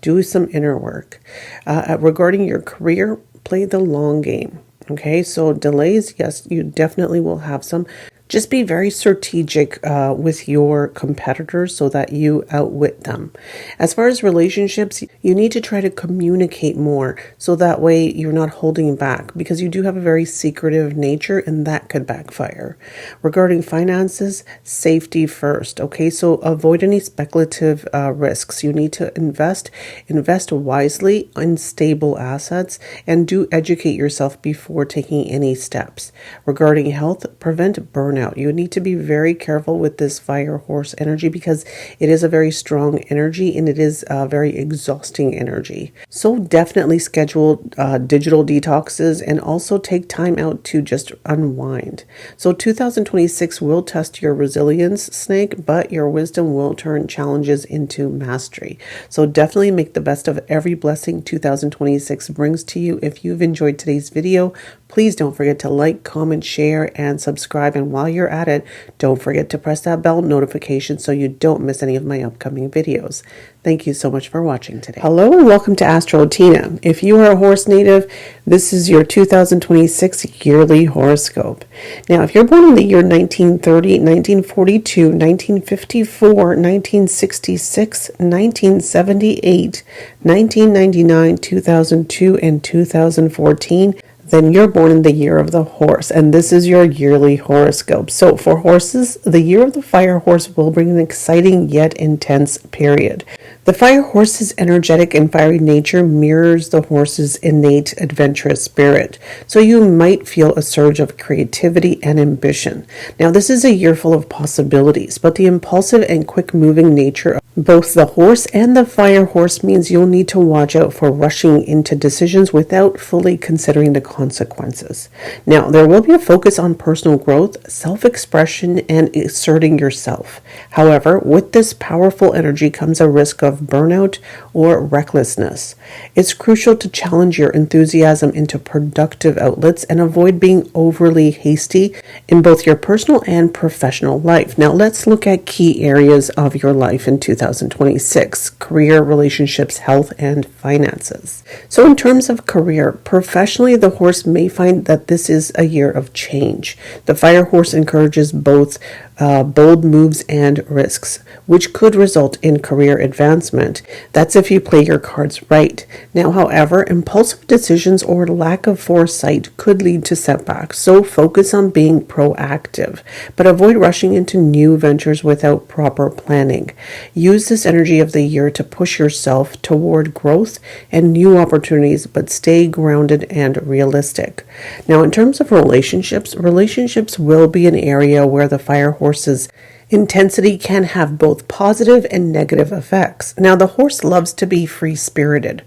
Do some inner work. Regarding your career, play the long game. Okay, so delays, yes, you definitely will have some. Just be very strategic with your competitors so that you outwit them. As far as relationships, you need to try to communicate more so that way you're not holding back, because you do have a very secretive nature and that could backfire. Regarding finances, safety first. Okay, so avoid any speculative risks. You need to invest wisely in stable assets, and do educate yourself before taking any steps. Regarding health, prevent burnout. You need to be very careful with this Fire Horse energy because it is a very strong energy and it is a very exhausting energy. So definitely schedule digital detoxes and also take time out to just unwind. So 2026 will test your resilience, Snake, but your wisdom will turn challenges into mastery. So definitely make the best of every blessing 2026 brings to you. If you've enjoyed today's video, please don't forget to like, comment, share, and subscribe. And while you're at it, don't forget to press that bell notification so you don't miss any of my upcoming videos. Thank you so much for watching today. Hello and welcome to AstroTeena. If you are a horse native, this is your 2026 yearly horoscope. Now, if you're born in the year 1930, 1942, 1954, 1966, 1978, 1999, 2002, and 2014, then you're born in the year of the horse, and this is your yearly horoscope. So for horses, the year of the Fire Horse will bring an exciting yet intense period. The Fire Horse's energetic and fiery nature mirrors the horse's innate adventurous spirit, so you might feel a surge of creativity and ambition. Now, this is a year full of possibilities, but the impulsive and quick-moving nature of both the horse and the Fire Horse means you'll need to watch out for rushing into decisions without fully considering the consequences. Now, there will be a focus on personal growth, self-expression, and asserting yourself. However, with this powerful energy comes a risk of burnout or recklessness. It's crucial to challenge your enthusiasm into productive outlets and avoid being overly hasty in both your personal and professional life. Now, let's look at key areas of your life in 2026: career, relationships, health, and finances. So in terms of career, professionally, the horse may find that this is a year of change. The Fire Horse encourages both bold moves and risks, which could result in career advancement. That's if you play your cards right. Now, however, impulsive decisions or lack of foresight could lead to setbacks, so focus on being proactive, but avoid rushing into new ventures without proper planning. Use this energy of the year to push yourself toward growth and new opportunities, but stay grounded and realistic. Now, in terms of relationships will be an area where the Fire Horse's intensity can have both positive and negative effects. Now, the horse loves to be free-spirited,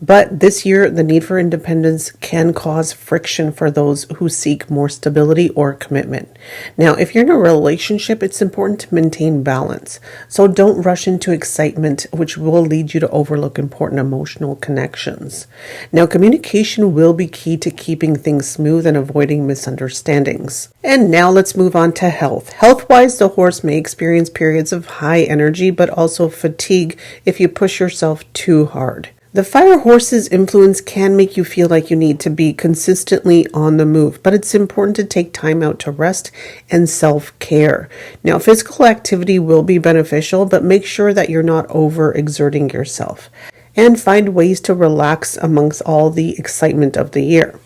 but this year, the need for independence can cause friction for those who seek more stability or commitment. Now, if you're in a relationship, it's important to maintain balance. So don't rush into excitement, which will lead you to overlook important emotional connections. Now, communication will be key to keeping things smooth and avoiding misunderstandings. And now let's move on to health. Health-wise, the horse may experience periods of high energy, but also fatigue if you push yourself too hard. The fire horse's influence can make you feel like you need to be consistently on the move, but it's important to take time out to rest and self-care. Now, physical activity will be beneficial, but make sure that you're not overexerting yourself. And find ways to relax amongst all the excitement of the year.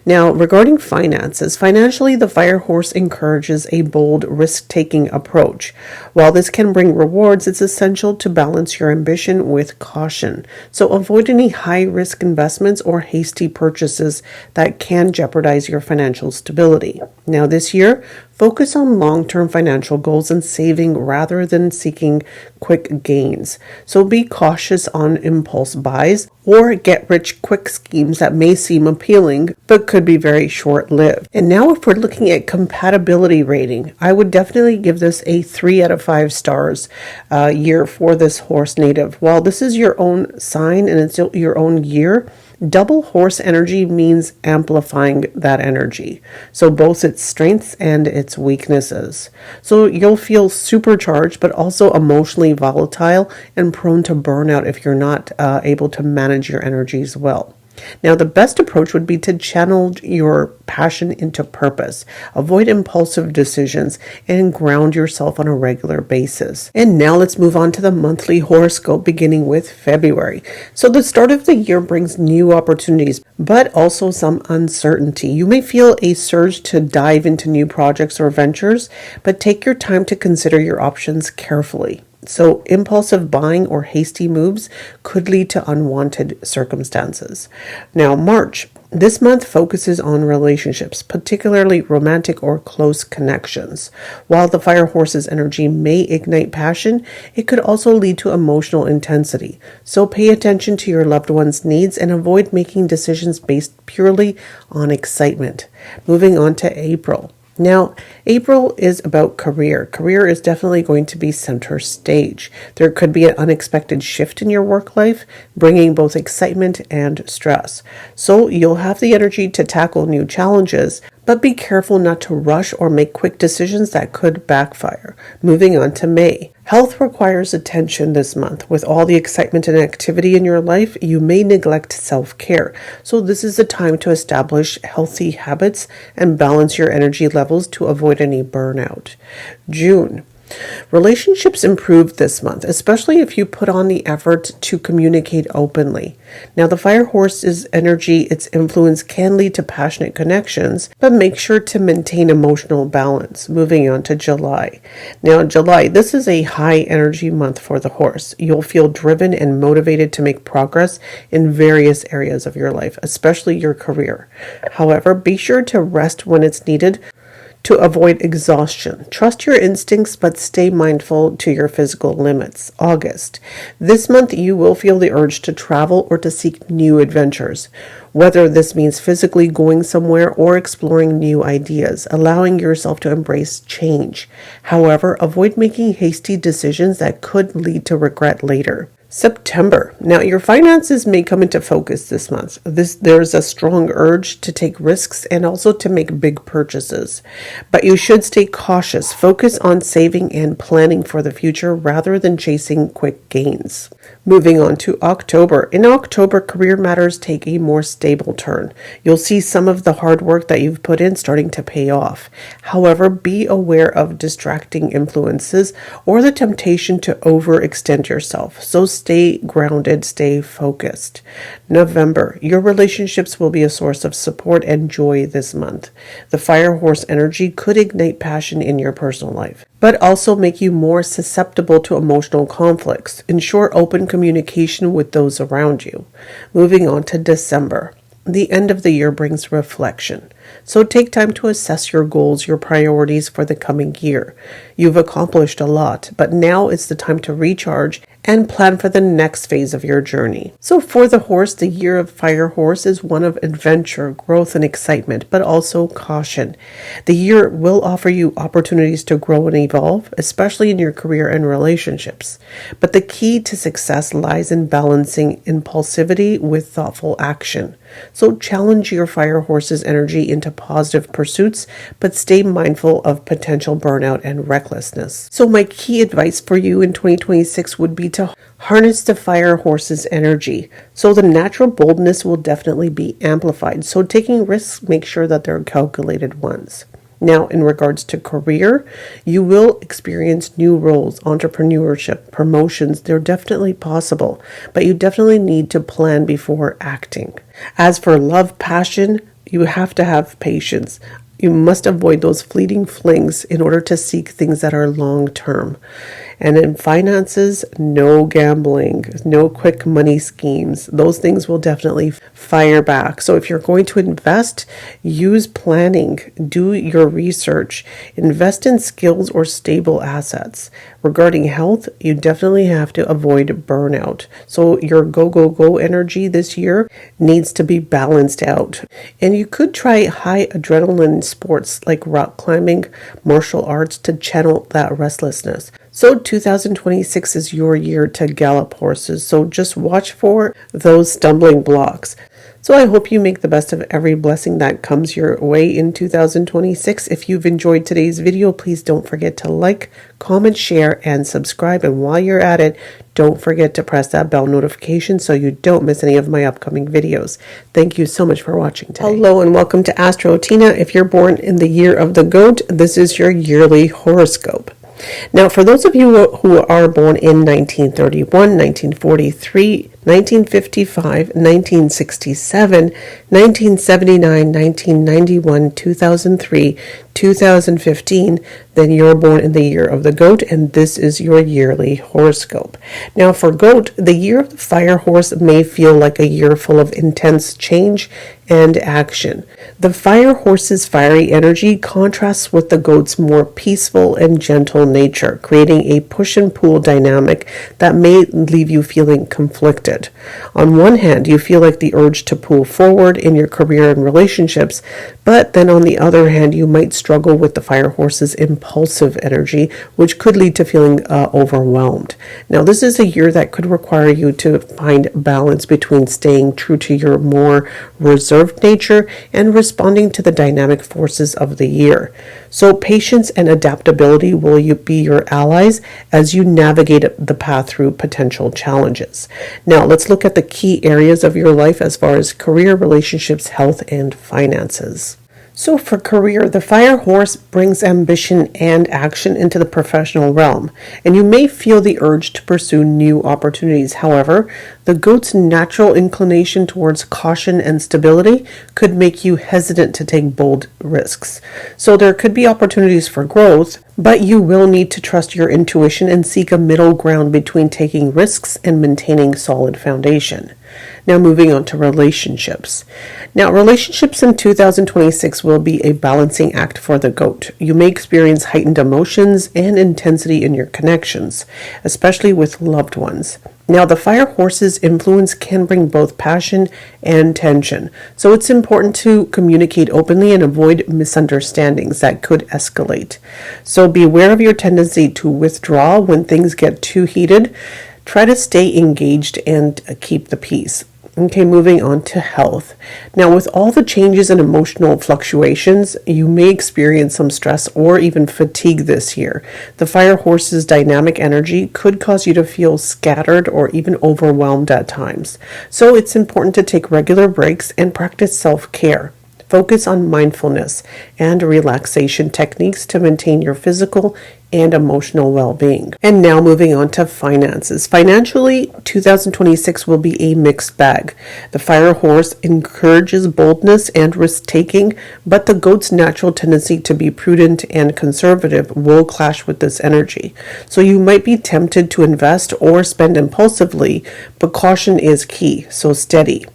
Now, regarding finances, financially, the fire horse encourages a bold, risk-taking approach. While this can bring rewards, it's essential to balance your ambition with caution. So avoid any high-risk investments or hasty purchases that can jeopardize your financial stability. Now, this year, focus on long-term financial goals and saving rather than seeking quick gains. So be cautious on impulse buys or get-rich-quick schemes that may seem appealing but could be very short-lived. And now if we're looking at compatibility rating, I would definitely give this a 3 out of 5 stars year for this horse native. While this is your own sign and it's your own year, double horse energy means amplifying that energy. So both its strengths and its weaknesses. So you'll feel supercharged, but also emotionally volatile and prone to burnout if you're not able to manage your energies well. Now, the best approach would be to channel your passion into purpose. Avoid impulsive decisions and ground yourself on a regular basis. And now let's move on to the monthly horoscope beginning with February. So the start of the year brings new opportunities, but also some uncertainty. You may feel a surge to dive into new projects or ventures, but take your time to consider your options carefully. So impulsive buying or hasty moves could lead to unwanted circumstances. Now, March. This month focuses on relationships, particularly romantic or close connections. While the fire horse's energy may ignite passion, it could also lead to emotional intensity. So pay attention to your loved one's needs and avoid making decisions based purely on excitement. Moving on to April. Now, April is about career. Career is definitely going to be center stage. There could be an unexpected shift in your work life, bringing both excitement and stress. So you'll have the energy to tackle new challenges, but be careful not to rush or make quick decisions that could backfire. Moving on to May. Health requires attention this month. With all the excitement and activity in your life, you may neglect self-care. So this is the time to establish healthy habits and balance your energy levels to avoid any burnout. June. Relationships improve this month, especially if you put on the effort to communicate openly. Now, the fire horse's energy, its influence can lead to passionate connections, but make sure to maintain emotional balance. Moving on to July. Now, July, this is a high energy month for the horse. You'll feel driven and motivated to make progress in various areas of your life, especially your career. However, be sure to rest when it's needed to avoid exhaustion. Trust your instincts, but stay mindful to your physical limits. August. This month, you will feel the urge to travel or to seek new adventures, whether this means physically going somewhere or exploring new ideas, allowing yourself to embrace change. However, avoid making hasty decisions that could lead to regret later. September. Now, your finances may come into focus this month. There's a strong urge to take risks and also to make big purchases. But you should stay cautious. Focus on saving and planning for the future rather than chasing quick gains. Moving on to October. In October, career matters take a more stable turn. You'll see some of the hard work that you've put in starting to pay off. However, be aware of distracting influences or the temptation to overextend yourself. So stay grounded, stay focused. November, your relationships will be a source of support and joy this month. The fire horse energy could ignite passion in your personal life, but also make you more susceptible to emotional conflicts. Ensure open communication with those around you. Moving on to December. The end of the year brings reflection. So take time to assess your goals, your priorities for the coming year. You've accomplished a lot, but now it's the time to recharge and plan for the next phase of your journey. So for the horse, the year of fire horse is one of adventure, growth, and excitement, but also caution. The year will offer you opportunities to grow and evolve, especially in your career and relationships. But the key to success lies in balancing impulsivity with thoughtful action. So challenge your fire horse's energy into positive pursuits, but stay mindful of potential burnout and recklessness. So my key advice for you in 2026 would be to harness the fire horse's energy. So the natural boldness will definitely be amplified. So taking risks, make sure that they're calculated ones. Now, in regards to career, you will experience new roles, entrepreneurship, promotions. They're definitely possible, but you definitely need to plan before acting. As for love, passion, you have to have patience. You must avoid those fleeting flings in order to seek things that are long term. And in finances, no gambling, no quick money schemes. Those things will definitely fire back. So if you're going to invest, use planning, do your research, invest in skills or stable assets. Regarding health, you definitely have to avoid burnout. So your go energy this year needs to be balanced out. And you could try high adrenaline sports like rock climbing, martial arts to channel that restlessness. So 2026 is your year to gallop horses. So just watch for those stumbling blocks. So I hope you make the best of every blessing that comes your way in 2026. If you've enjoyed today's video, please don't forget to like, comment, share, and subscribe. And while you're at it, don't forget to press that bell notification so you don't miss any of my upcoming videos. Thank you so much for watching today. Hello and welcome to AstroTeena. If you're born in the year of the goat, this is your yearly horoscope. Now, for those of you who are born in 1931, 1943, 1955, 1967, 1979, 1991, 2003, 2015, then you're born in the year of the goat, and this is your yearly horoscope. Now, for goat, the year of the fire horse may feel like a year full of intense change and action. The fire horse's fiery energy contrasts with the goat's more peaceful and gentle nature, creating a push and pull dynamic that may leave you feeling conflicted. On one hand, you feel like the urge to pull forward in your career and relationships, but then on the other hand, you might struggle with the fire horse's impulsive energy, which could lead to feeling overwhelmed. Now, this is a year that could require you to find balance between staying true to your more reserved nature and responding to the dynamic forces of the year. So patience and adaptability will be your allies as you navigate the path through potential challenges. Now, let's look at the key areas of your life as far as career, relationships, health, and finances. So for career, the fire horse brings ambition and action into the professional realm, and you may feel the urge to pursue new opportunities. However, the goat's natural inclination towards caution and stability could make you hesitant to take bold risks. So there could be opportunities for growth, but you will need to trust your intuition and seek a middle ground between taking risks and maintaining solid foundation. Now, moving on to relationships. Now, relationships in 2026 will be a balancing act for the goat. You may experience heightened emotions and intensity in your connections, especially with loved ones. Now, the fire horse's influence can bring both passion and tension, so it's important to communicate openly and avoid misunderstandings that could escalate. So beware of your tendency to withdraw when things get too heated. Try to stay engaged and keep the peace. Okay, moving on to health. Now, with all the changes and emotional fluctuations, you may experience some stress or even fatigue this year. The fire horse's dynamic energy could cause you to feel scattered or even overwhelmed at times. So it's important to take regular breaks and practice self-care. Focus on mindfulness and relaxation techniques to maintain your physical and emotional well-being. And now moving on to finances. Financially, 2026 will be a mixed bag. The fire horse encourages boldness and risk-taking, but the goat's natural tendency to be prudent and conservative will clash with this energy. So you might be tempted to invest or spend impulsively, but caution is key, so steady.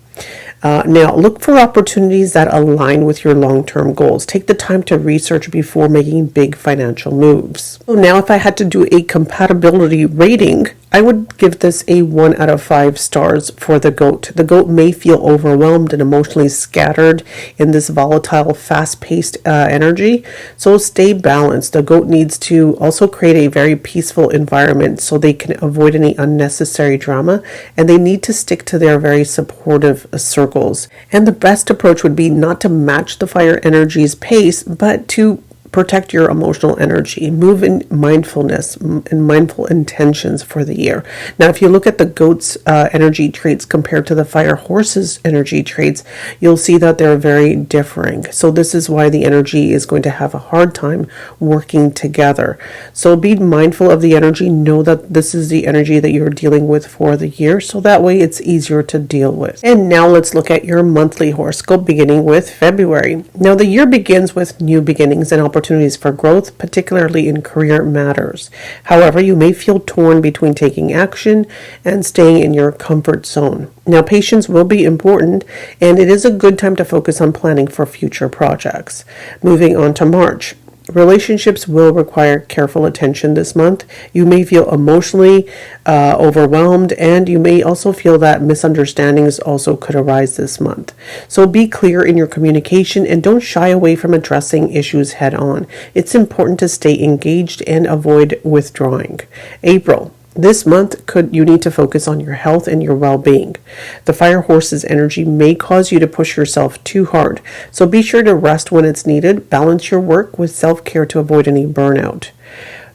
Now, look for opportunities that align with your long-term goals. Take the time to research before making big financial moves. So now, if I had to do a compatibility rating, I would give this a 1 out of 5 stars for the goat. The goat may feel overwhelmed and emotionally scattered in this volatile, fast-paced energy. So stay balanced. The goat needs to also create a very peaceful environment so they can avoid any unnecessary drama, and they need to stick to their very supportive circles. And the best approach would be not to match the fire energy's pace, but to protect your emotional energy, move in mindfulness and mindful intentions for the year. Now, if you look at the goat's energy traits compared to the fire horse's energy traits, you'll see that they're very differing. So this is why the energy is going to have a hard time working together. So be mindful of the energy. Know that this is the energy that you're dealing with for the year, so that way it's easier to deal with. And now let's look at your monthly horoscope, beginning with February. Now, the year begins with new beginnings and opportunities for growth, particularly in career matters. However, you may feel torn between taking action and staying in your comfort zone. Now, patience will be important, and it is a good time to focus on planning for future projects. Moving on to March. Relationships will require careful attention this month. You may feel emotionally overwhelmed, and you may also feel that misunderstandings also could arise this month. So be clear in your communication and don't shy away from addressing issues head on. It's important to stay engaged and avoid withdrawing. April. This month, you need to focus on your health and your well-being. The fire horse's energy may cause you to push yourself too hard, so be sure to rest when it's needed. Balance your work with self-care to avoid any burnout.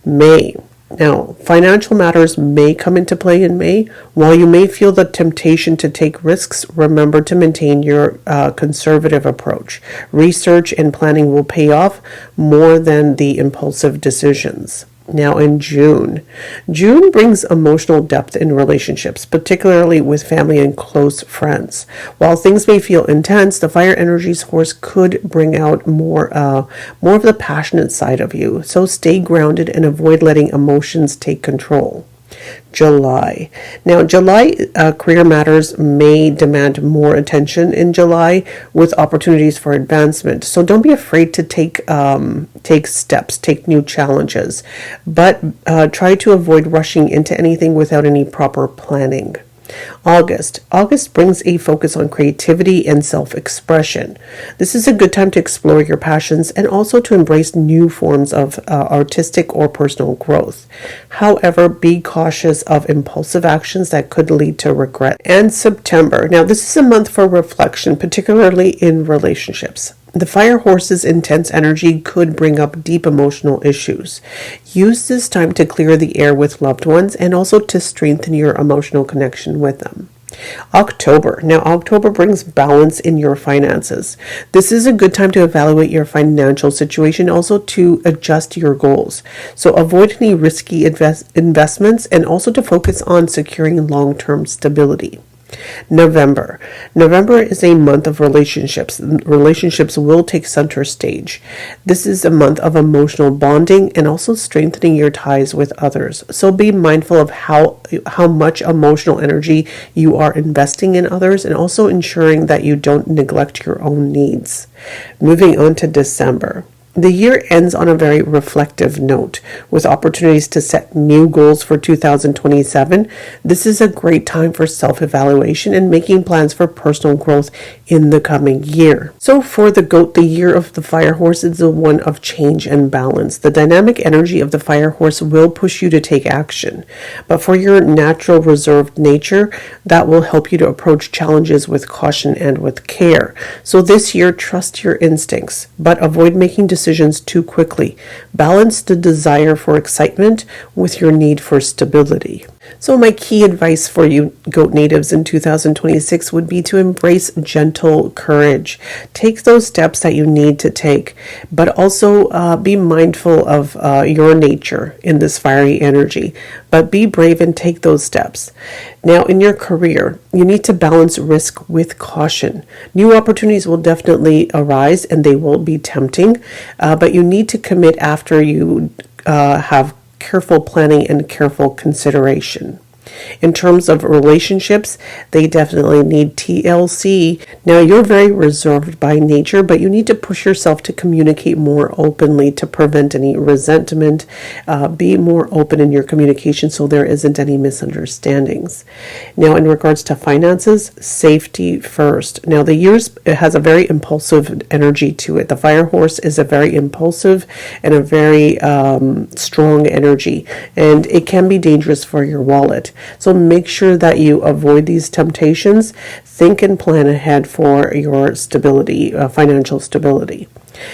May. Now, financial matters may come into play in May. While you may feel the temptation to take risks, remember to maintain your conservative approach. Research and planning will pay off more than the impulsive decisions. Now in June brings emotional depth in relationships, particularly with family and close friends. While things may feel intense, the fire energy's horse could bring out more of the passionate side of you. So stay grounded and avoid letting emotions take control. July. Now, July career matters may demand more attention in July with opportunities for advancement. So don't be afraid to take steps, take new challenges, but try to avoid rushing into anything without any proper planning. August brings a focus on creativity and self-expression. This is a good time to explore your passions and also to embrace new forms of artistic or personal growth. However, be cautious of impulsive actions that could lead to regret. And September. Now, this is a month for reflection, particularly in relationships. The fire horse's intense energy could bring up deep emotional issues. Use this time to clear the air with loved ones and also to strengthen your emotional connection with them. October. Now, October brings balance in your finances. This is a good time to evaluate your financial situation, also to adjust your goals. So avoid any risky investments and also to focus on securing long-term stability. November is a month of relationships. Relationships will take center stage. This is a month of emotional bonding and also strengthening your ties with others. So be mindful of how much emotional energy you are investing in others and also ensuring that you don't neglect your own needs. Moving on to December. The year ends on a very reflective note with opportunities to set new goals for 2027. This is a great time for self-evaluation and making plans for personal growth in the coming year. So for the goat, the year of the fire horse is the one of change and balance. The dynamic energy of the fire horse will push you to take action. But for your natural reserved nature, that will help you to approach challenges with caution and with care. So this year, trust your instincts, but avoid making decisions too quickly. Balance the desire for excitement with your need for stability. So my key advice for you goat natives in 2026 would be to embrace gentle courage. Take those steps that you need to take, but also be mindful of your nature in this fiery energy. But be brave and take those steps. Now, in your career, you need to balance risk with caution. New opportunities will definitely arise and they will be tempting, but you need to commit after you have careful planning and careful consideration. In terms of relationships, they definitely need TLC. Now, you're very reserved by nature, but you need to push yourself to communicate more openly to prevent any resentment. Be more open in your communication so there isn't any misunderstandings. Now, in regards to finances, safety first. Now, the year has a very impulsive energy to it. The fire horse is a very impulsive and a very strong energy, and it can be dangerous for your wallet. So make sure that you avoid these temptations. Think and plan ahead for your stability, financial stability.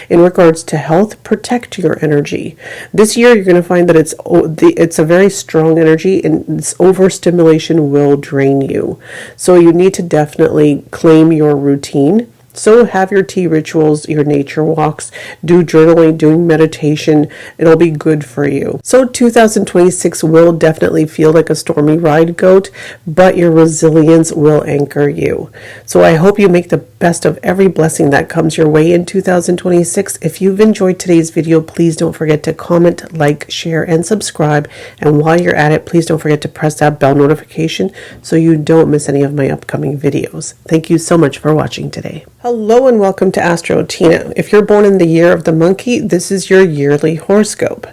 In regards to health, protect your energy. This year, you're going to find that it's a very strong energy, and this overstimulation will drain you. So you need to definitely claim your routine. So have your tea rituals, your nature walks, do journaling, doing meditation. It'll be good for you. So 2026 will definitely feel like a stormy ride, goat, but your resilience will anchor you. So I hope you make the best of every blessing that comes your way in 2026. If you've enjoyed today's video, please don't forget to comment, like, share, and subscribe. And while you're at it, please don't forget to press that bell notification so you don't miss any of my upcoming videos. Thank you so much for watching today. Hello and welcome to AstroTeena. If you're born in the year of the monkey, this is your yearly horoscope.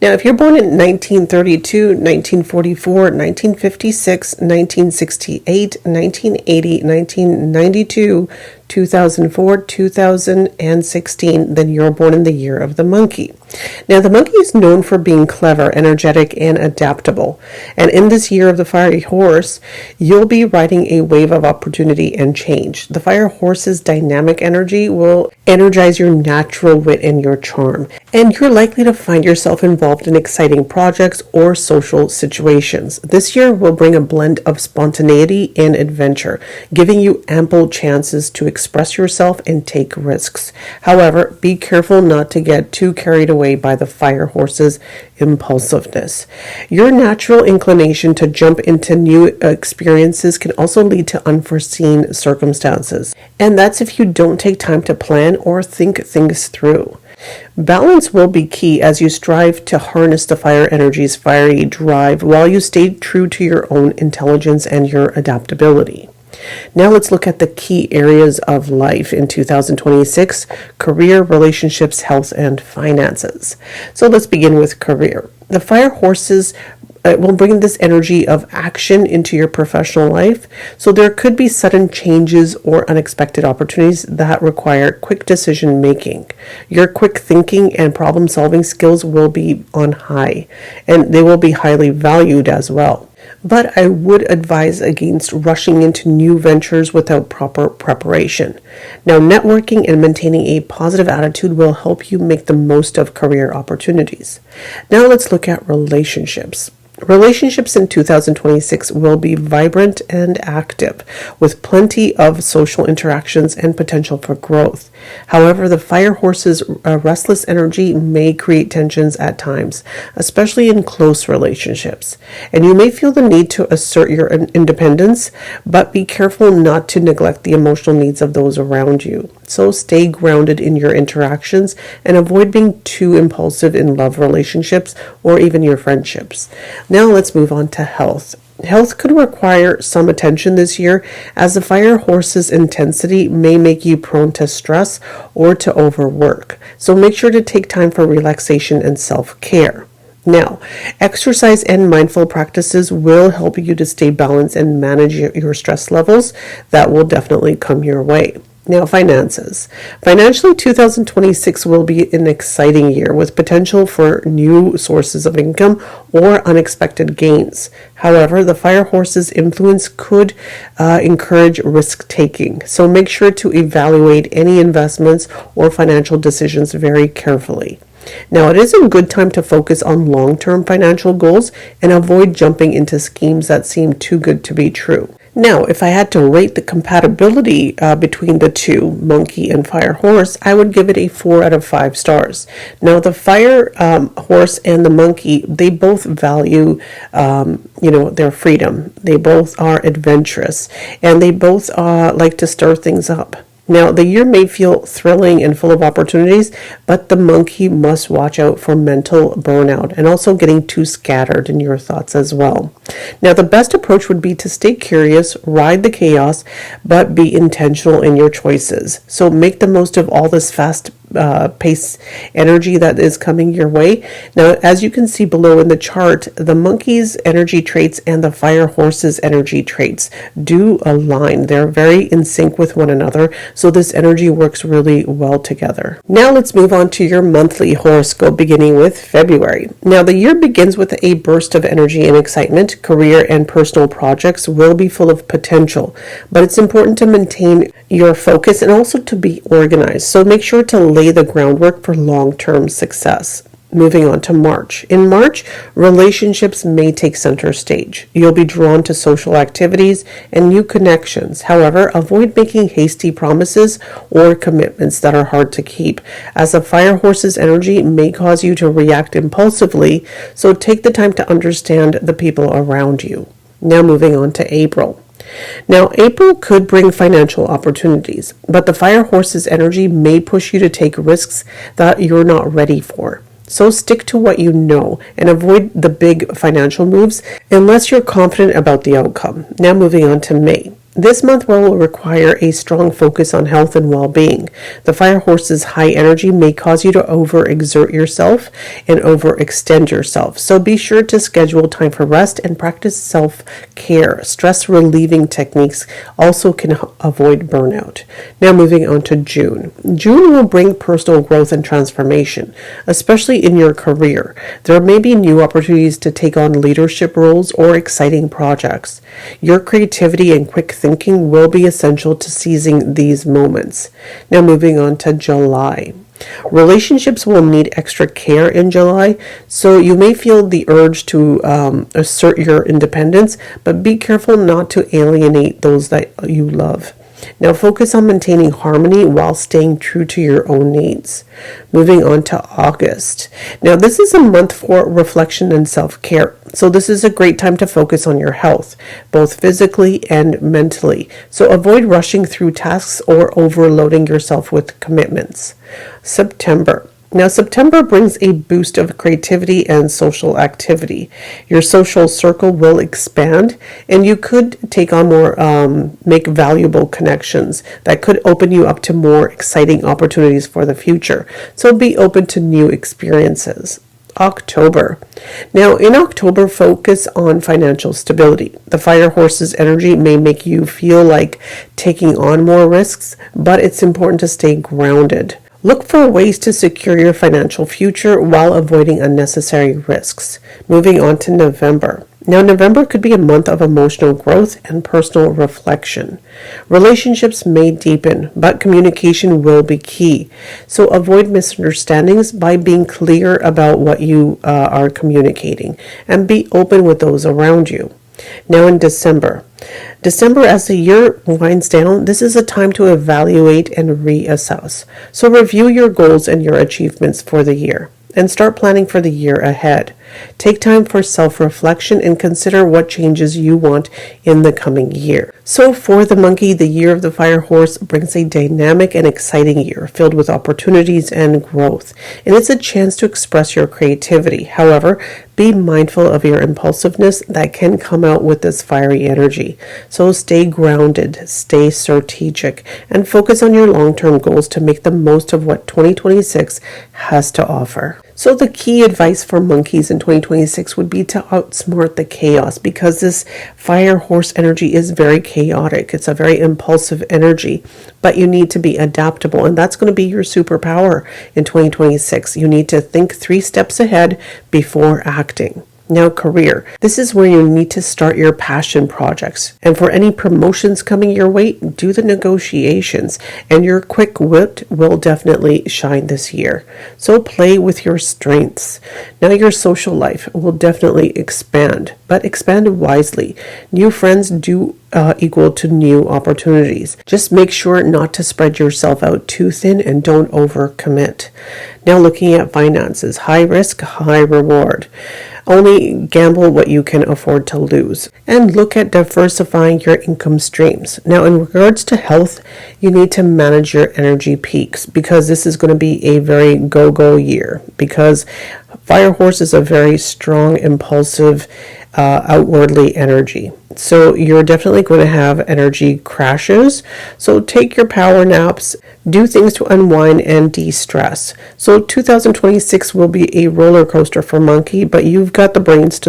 Now, if you're born in 1932, 1944, 1956, 1968, 1980, 1992, 2004, 2016, then you're born in the year of the monkey. Now, the monkey is known for being clever, energetic, and adaptable. And in this year of the fiery horse, you'll be riding a wave of opportunity and change. The fire horse's dynamic energy will energize your natural wit and your charm. And you're likely to find yourself involved in exciting projects or social situations. This year will bring a blend of spontaneity and adventure, giving you ample chances to express yourself and take risks. However, be careful not to get too carried away by the fire horse's impulsiveness. Your natural inclination to jump into new experiences can also lead to unforeseen circumstances. And that's if you don't take time to plan or think things through. Balance will be key as you strive to harness the fire energy's fiery drive while you stay true to your own intelligence and your adaptability. Now let's look at the key areas of life in 2026: career, relationships, health, and finances. So let's begin with career. The fire horses will bring this energy of action into your professional life. So there could be sudden changes or unexpected opportunities that require quick decision making. Your quick thinking and problem solving skills will be on high, and they will be highly valued as well. But I would advise against rushing into new ventures without proper preparation. Now, networking and maintaining a positive attitude will help you make the most of career opportunities. Now let's look at relationships. Relationships in 2026 will be vibrant and active, with plenty of social interactions and potential for growth. However, the fire horse's restless energy may create tensions at times, especially in close relationships. And you may feel the need to assert your independence, but be careful not to neglect the emotional needs of those around you. So stay grounded in your interactions and avoid being too impulsive in love relationships or even your friendships. Now let's move on to health. Health could require some attention this year, as the fire horse's intensity may make you prone to stress or to overwork. So make sure to take time for relaxation and self-care. Now, exercise and mindful practices will help you to stay balanced and manage your stress levels. That will definitely come your way. Now, finances. Financially, 2026 will be an exciting year with potential for new sources of income or unexpected gains. However, the fire horse's influence could encourage risk taking. So make sure to evaluate any investments or financial decisions very carefully. Now, it is a good time to focus on long-term financial goals and avoid jumping into schemes that seem too good to be true. Now, if I had to rate the compatibility between the two, monkey and fire horse, I would give it a 4 out of 5 stars. Now, the fire horse and the monkey, they both value, their freedom. They both are adventurous, and they both like to stir things up. Now, the year may feel thrilling and full of opportunities, but the monkey must watch out for mental burnout and also getting too scattered in your thoughts as well. Now, the best approach would be to stay curious, ride the chaos, but be intentional in your choices. So make the most of all this fast pace energy that is coming your way. Now, as you can see below in the chart, the monkey's energy traits and the fire horse's energy traits do align. They're very in sync with one another, so this energy works really well together. Now let's move on to your monthly horoscope, beginning with February. Now, the year begins with a burst of energy and excitement. Career and personal projects will be full of potential, but it's important to maintain your focus and also to be organized. So make sure to lay the groundwork for long-term success. Moving on to March. In March, relationships may take center stage. You'll be drawn to social activities and new connections. However, avoid making hasty promises or commitments that are hard to keep, as a fire horse's energy may cause you to react impulsively, so take the time to understand the people around you. Now moving on to April. Now, April could bring financial opportunities, but the fire horse's energy may push you to take risks that you're not ready for. So stick to what you know and avoid the big financial moves unless you're confident about the outcome. Now moving on to May. This month will require a strong focus on health and well-being. The fire horse's high energy may cause you to overexert yourself and overextend yourself. So be sure to schedule time for rest and practice self-care. Stress-relieving techniques also can avoid burnout. Now moving on to June. June will bring personal growth and transformation, especially in your career. There may be new opportunities to take on leadership roles or exciting projects. Your creativity and quick thinking will be essential to seizing these moments. Now moving on to July. Relationships will need extra care in July, so you may feel the urge to assert your independence, but be careful not to alienate those that you love. Now focus on maintaining harmony while staying true to your own needs. Moving on to August. Now this is a month for reflection and self-care. So this is a great time to focus on your health, both physically and mentally. So avoid rushing through tasks or overloading yourself with commitments. September. Now, September brings a boost of creativity and social activity. Your social circle will expand, and you could take on more, make valuable connections that could open you up to more exciting opportunities for the future. So be open to new experiences. October. Now, in October, focus on financial stability. The fire horse's energy may make you feel like taking on more risks, but it's important to stay grounded. Look for ways to secure your financial future while avoiding unnecessary risks. Moving on to November. Now, November could be a month of emotional growth and personal reflection. Relationships may deepen, but communication will be key. So avoid misunderstandings by being clear about what you are communicating and be open with those around you. Now in December, as the year winds down, this is a time to evaluate and reassess. So review your goals and your achievements for the year and start planning for the year ahead. Take time for self-reflection and consider what changes you want in the coming year. So for the monkey, the year of the fire horse brings a dynamic and exciting year filled with opportunities and growth. And it's a chance to express your creativity. However, be mindful of your impulsiveness that can come out with this fiery energy. So stay grounded, stay strategic, and focus on your long-term goals to make the most of what 2026 has to offer. So the key advice for monkeys in 2026 would be to outsmart the chaos, because this fire horse energy is very chaotic. It's a very impulsive energy, but you need to be adaptable, and that's going to be your superpower in 2026. You need to think 3 steps ahead before acting. Now, career. This is where you need to start your passion projects. And for any promotions coming your way, do the negotiations. And your quick wit will definitely shine this year. So play with your strengths. Now, your social life will definitely expand, but expand wisely. New friends do equal to new opportunities. Just make sure not to spread yourself out too thin and don't overcommit. Now, looking at finances. High risk, high reward. Only gamble what you can afford to lose. And look at diversifying your income streams. Now, in regards to health, you need to manage your energy peaks, because this is going to be a very go-go year, because fire horse is a very strong, impulsive, outwardly energy. So you're definitely going to have energy crashes. So take your power naps, do things to unwind and de-stress. So 2026 will be a roller coaster for monkey, but you've got the brains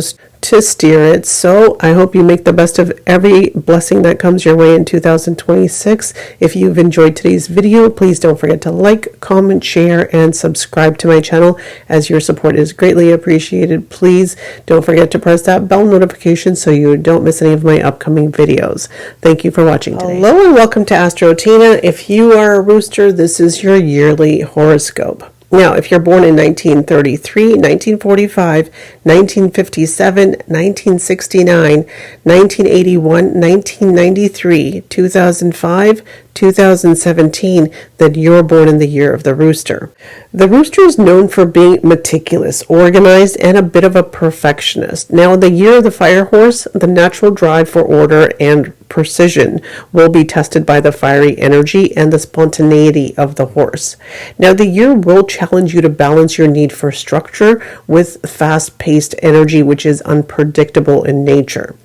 to steer it. So I hope you make the best of every blessing that comes your way in 2026. If you've enjoyed today's video, please don't forget to like, comment, share, and subscribe to my channel, as your support is greatly appreciated. Please don't forget to press that bell notification so you don't miss any of my upcoming videos. Thank you for watching today. Hello and welcome to AstroTeena. If you are a rooster, this is your yearly horoscope. Now, if you're born in 1933, 1945, 1957, 1969, 1981, 1993, 2005, 2017, then you're born in the year of the rooster. The rooster is known for being meticulous, organized, and a bit of a perfectionist. Now, in the year of the fire horse, the natural drive for order and precision will be tested by the fiery energy and the spontaneity of the horse. Now, the year will challenge you to balance your need for structure with fast-paced energy, which is unpredictable in nature.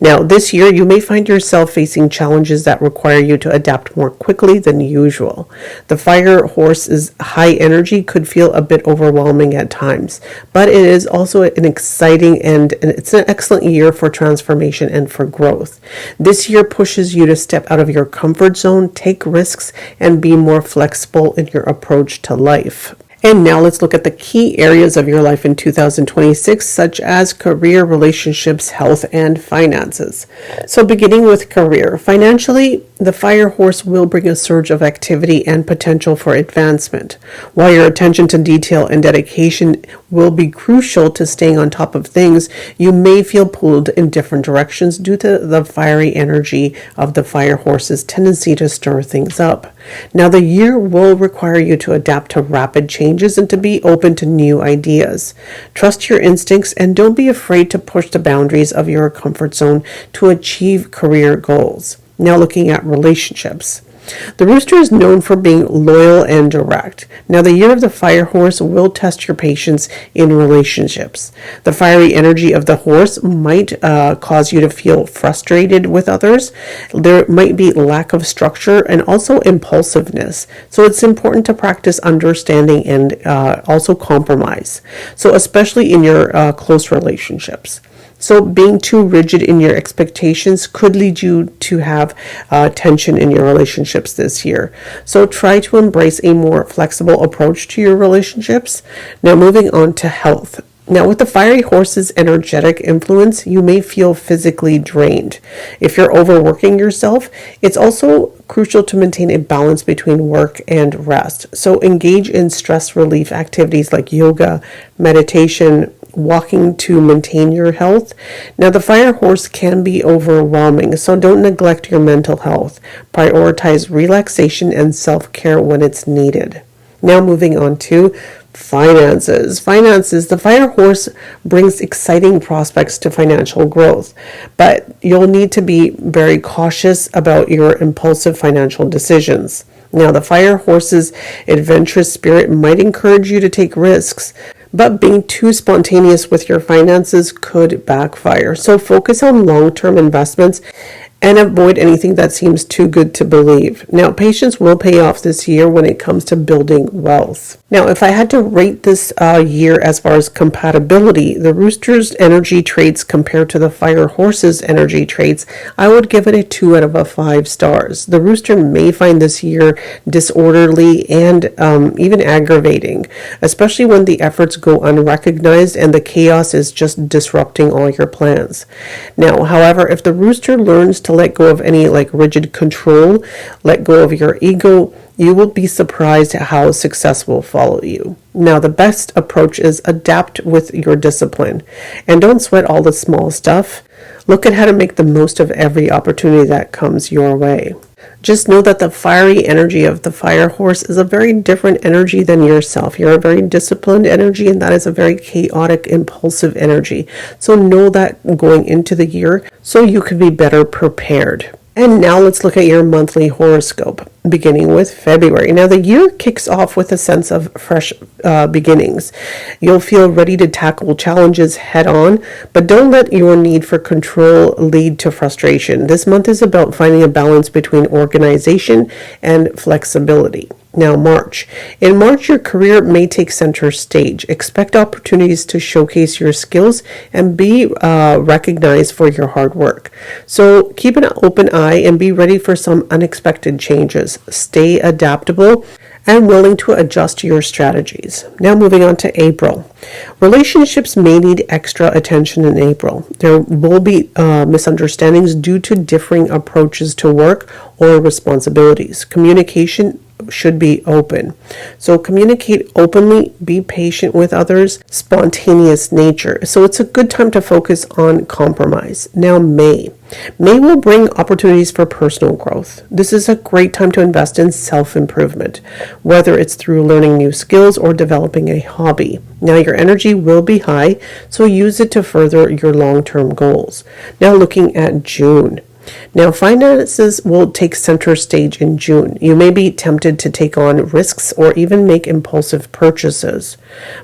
Now, this year, you may find yourself facing challenges that require you to adapt more quickly than usual. The fire horse's high energy could feel a bit overwhelming at times, but it is also an exciting and it's an excellent year for transformation and for growth. This year pushes you to step out of your comfort zone, take risks, and be more flexible in your approach to life. And now let's look at the key areas of your life in 2026, such as career, relationships, health, and finances. So beginning with career, financially, the fire horse will bring a surge of activity and potential for advancement. While your attention to detail and dedication will be crucial to staying on top of things, you may feel pulled in different directions due to the fiery energy of the fire horse's tendency to stir things up. Now, the year will require you to adapt to rapid changes and to be open to new ideas. Trust your instincts and don't be afraid to push the boundaries of your comfort zone to achieve career goals. Now, looking at relationships. The rooster is known for being loyal and direct. Now, the year of the fire horse will test your patience in relationships. The fiery energy of the horse might cause you to feel frustrated with others. There might be lack of structure and also impulsiveness. So it's important to practice understanding and also compromise. So especially in your close relationships. So being too rigid in your expectations could lead you to have tension in your relationships this year. So try to embrace a more flexible approach to your relationships. Now, moving on to health. Now, with the fiery horse's energetic influence, you may feel physically drained. If you're overworking yourself, it's also crucial to maintain a balance between work and rest. So engage in stress relief activities like yoga, meditation, walking to maintain your health. Now, the fire horse can be overwhelming, so don't neglect your mental health. Prioritize relaxation and self-care when it's needed. Now, moving on to finances. The fire horse brings exciting prospects to financial growth, but you'll need to be very cautious about your impulsive financial decisions. Now, the fire horse's adventurous spirit might encourage you to take risks, but being too spontaneous with your finances could backfire. So focus on long-term investments and avoid anything that seems too good to believe. Now, patience will pay off this year when it comes to building wealth. Now, if I had to rate this year as far as compatibility, the rooster's energy traits compared to the fire horse's energy traits, I would give it a 2 out of 5 stars. The rooster may find this year disorderly and even aggravating, especially when the efforts go unrecognized and the chaos is just disrupting all your plans. Now, however, if the rooster learns to let go of any rigid control, let go of your ego, you will be surprised at how success will follow you. Now, the best approach is adapt with your discipline and don't sweat all the small stuff. Look at how to make the most of every opportunity that comes your way. Just know that the fiery energy of the fire horse is a very different energy than yourself. You're a very disciplined energy, and that is a very chaotic, impulsive energy. So know that going into the year so you can be better prepared. And now let's look at your monthly horoscope, beginning with February. Now, the year kicks off with a sense of fresh beginnings. You'll feel ready to tackle challenges head on, but don't let your need for control lead to frustration. This month is about finding a balance between organization and flexibility. Now, March. In March, your career may take center stage. Expect opportunities to showcase your skills and be recognized for your hard work. So keep an open eye and be ready for some unexpected changes. Stay adaptable and willing to adjust your strategies. Now moving on to April. Relationships may need extra attention in April. There will be misunderstandings due to differing approaches to work or responsibilities. Communication should be open. So communicate openly, be patient with others, spontaneous nature. So it's a good time to focus on compromise. Now, May. May will bring opportunities for personal growth. This is a great time to invest in self-improvement, whether it's through learning new skills or developing a hobby. Now, your energy will be high, so use it to further your long-term goals. Now, looking at June. Now, finances will take center stage in June. You may be tempted to take on risks or even make impulsive purchases.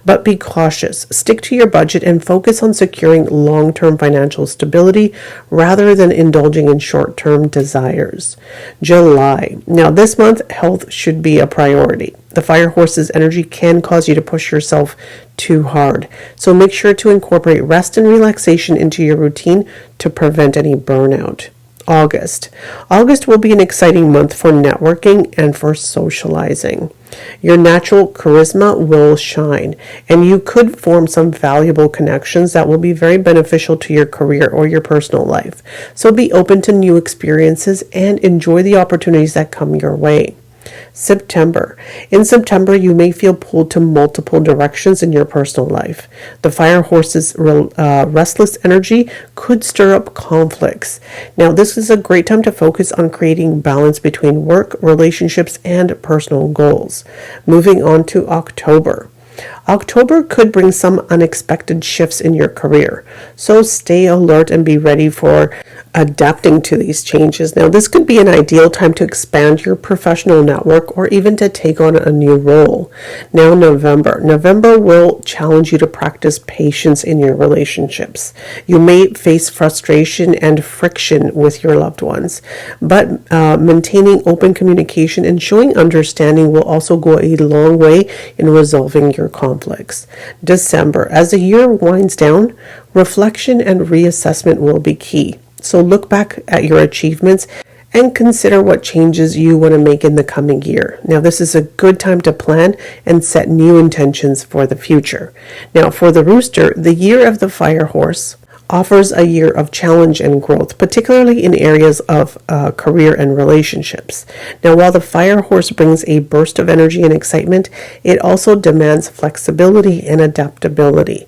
But be cautious. Stick to your budget and focus on securing long-term financial stability rather than indulging in short-term desires. July. Now, this month, health should be a priority. The fire horse's energy can cause you to push yourself too hard. So make sure to incorporate rest and relaxation into your routine to prevent any burnout. August. August will be an exciting month for networking and for socializing. Your natural charisma will shine, and you could form some valuable connections that will be very beneficial to your career or your personal life. So be open to new experiences and enjoy the opportunities that come your way. September. In September, you may feel pulled to multiple directions in your personal life. The fire horse's restless energy could stir up conflicts. Now, this is a great time to focus on creating balance between work, relationships, and personal goals. Moving on to October. October could bring some unexpected shifts in your career, so stay alert and be ready for adapting to these changes. Now, this could be an ideal time to expand your professional network or even to take on a new role. Now, November. November will challenge you to practice patience in your relationships. You may face frustration and friction with your loved ones, but maintaining open communication and showing understanding will also go a long way in resolving your conflicts. December. As the year winds down, reflection and reassessment will be key. So look back at your achievements and consider what changes you want to make in the coming year. Now, this is a good time to plan and set new intentions for the future. Now, for the Rooster, the year of the fire horse offers a year of challenge and growth, particularly in areas of career and relationships. Now, while the fire horse brings a burst of energy and excitement, it also demands flexibility and adaptability.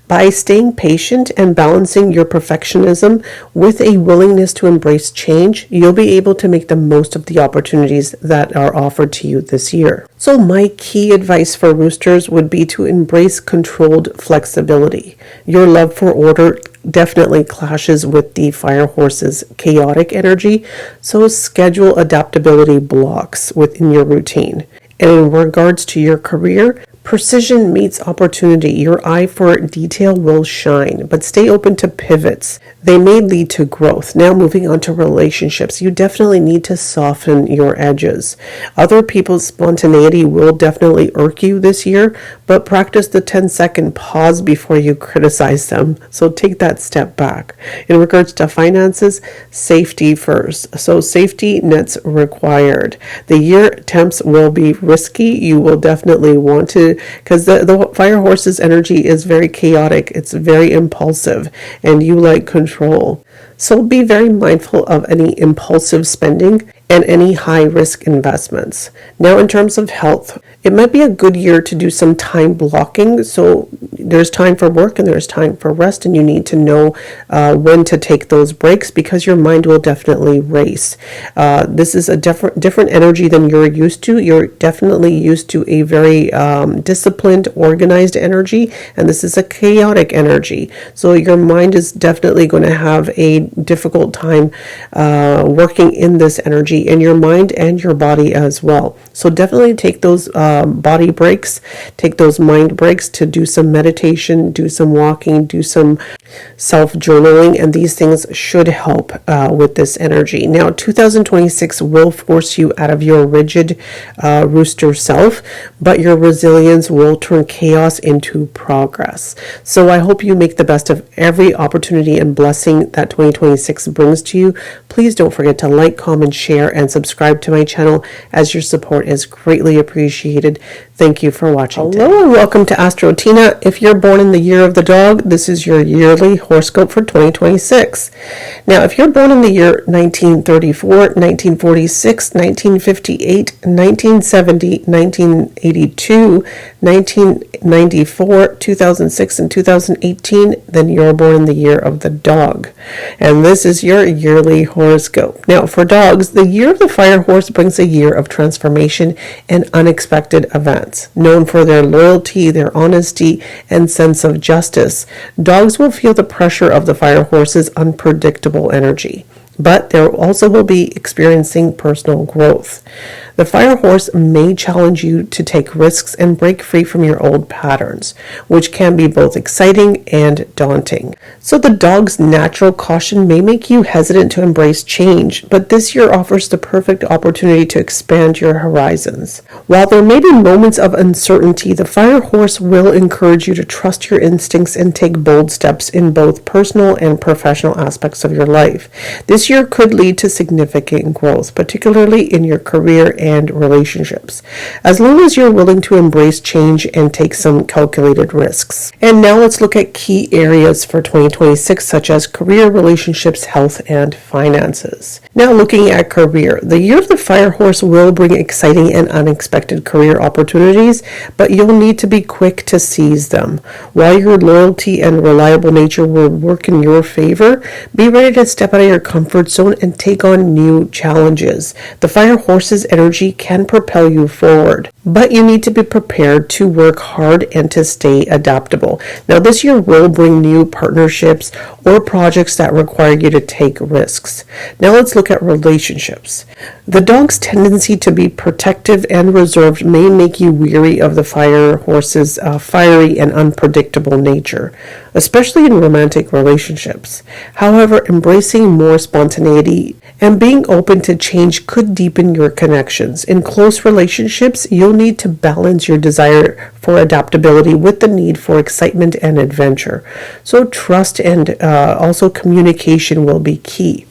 By staying patient and balancing your perfectionism with a willingness to embrace change, you'll be able to make the most of the opportunities that are offered to you this year. So my key advice for roosters would be to embrace controlled flexibility. Your love for order definitely clashes with the fire horse's chaotic energy, so schedule adaptability blocks within your routine. And in regards to your career, precision meets opportunity. Your eye for detail will shine, but stay open to pivots. They may lead to growth. Now, moving on to relationships, you definitely need to soften your edges. Other people's spontaneity will definitely irk you this year, but practice the 10-second pause before you criticize them. So take that step back. In regards to finances, safety first. So safety nets required. The year temps will be risky. You will definitely want to, because the fire horse's energy is very chaotic. It's very impulsive, and you like control. So be very mindful of any impulsive spending and any high-risk investments. Now, in terms of health, it might be a good year to do some time blocking. So there's time for work and there's time for rest, and you need to know when to take those breaks because your mind will definitely race. This is a different energy than you're used to. You're definitely used to a very disciplined, organized energy, and this is a chaotic energy. So your mind is definitely going to have a difficult time working in this energy energy in your mind and your body as well. So definitely take those body breaks, take those mind breaks to do some meditation, do some walking, do some self-journaling, and these things should help with this energy. Now, 2026 will force you out of your rigid rooster self, but your resilience will turn chaos into progress. So I hope you make the best of every opportunity and blessing that 2026 brings to you. Please don't forget to like, comment, share, and subscribe to my channel, as your support is greatly appreciated. Thank you for watching. Hello and welcome to AstroTeena. If you're born in the year of the dog, this is your yearly horoscope for 2026. Now, if you're born in the year 1934, 1946, 1958, 1970, 1982, 1994, 2006, and 2018, then you're born in the year of the dog. And this is your yearly horoscope. Now, for dogs, the year of the fire horse brings a year of transformation and unexpected events. Known for their loyalty, their honesty, and sense of justice, dogs will feel the pressure of the fire horse's unpredictable energy. But they also will be experiencing personal growth. The fire horse may challenge you to take risks and break free from your old patterns, which can be both exciting and daunting. So the dog's natural caution may make you hesitant to embrace change, but this year offers the perfect opportunity to expand your horizons. While there may be moments of uncertainty, the fire horse will encourage you to trust your instincts and take bold steps in both personal and professional aspects of your life. This year could lead to significant growth, particularly in your career and relationships, as long as you're willing to embrace change and take some calculated risks. And now let's look at key areas for 2026, such as career, relationships, health, and finances. Now, looking at career, the year of the fire horse will bring exciting and unexpected career opportunities, but you'll need to be quick to seize them. While your loyalty and reliable nature will work in your favor, be ready to step out of your comfort zone and take on new challenges. The fire horse's energy can propel you forward, but you need to be prepared to work hard and to stay adaptable. Now, this year will bring new partnerships or projects that require you to take risks. Now, let's look at relationships. The dog's tendency to be protective and reserved may make you weary of the fire horse's fiery and unpredictable nature, especially in romantic relationships. However, embracing more spontaneity and being open to change could deepen your connections. In close relationships, you'll need to balance your desire for adaptability with the need for excitement and adventure. So trust and also communication will be key.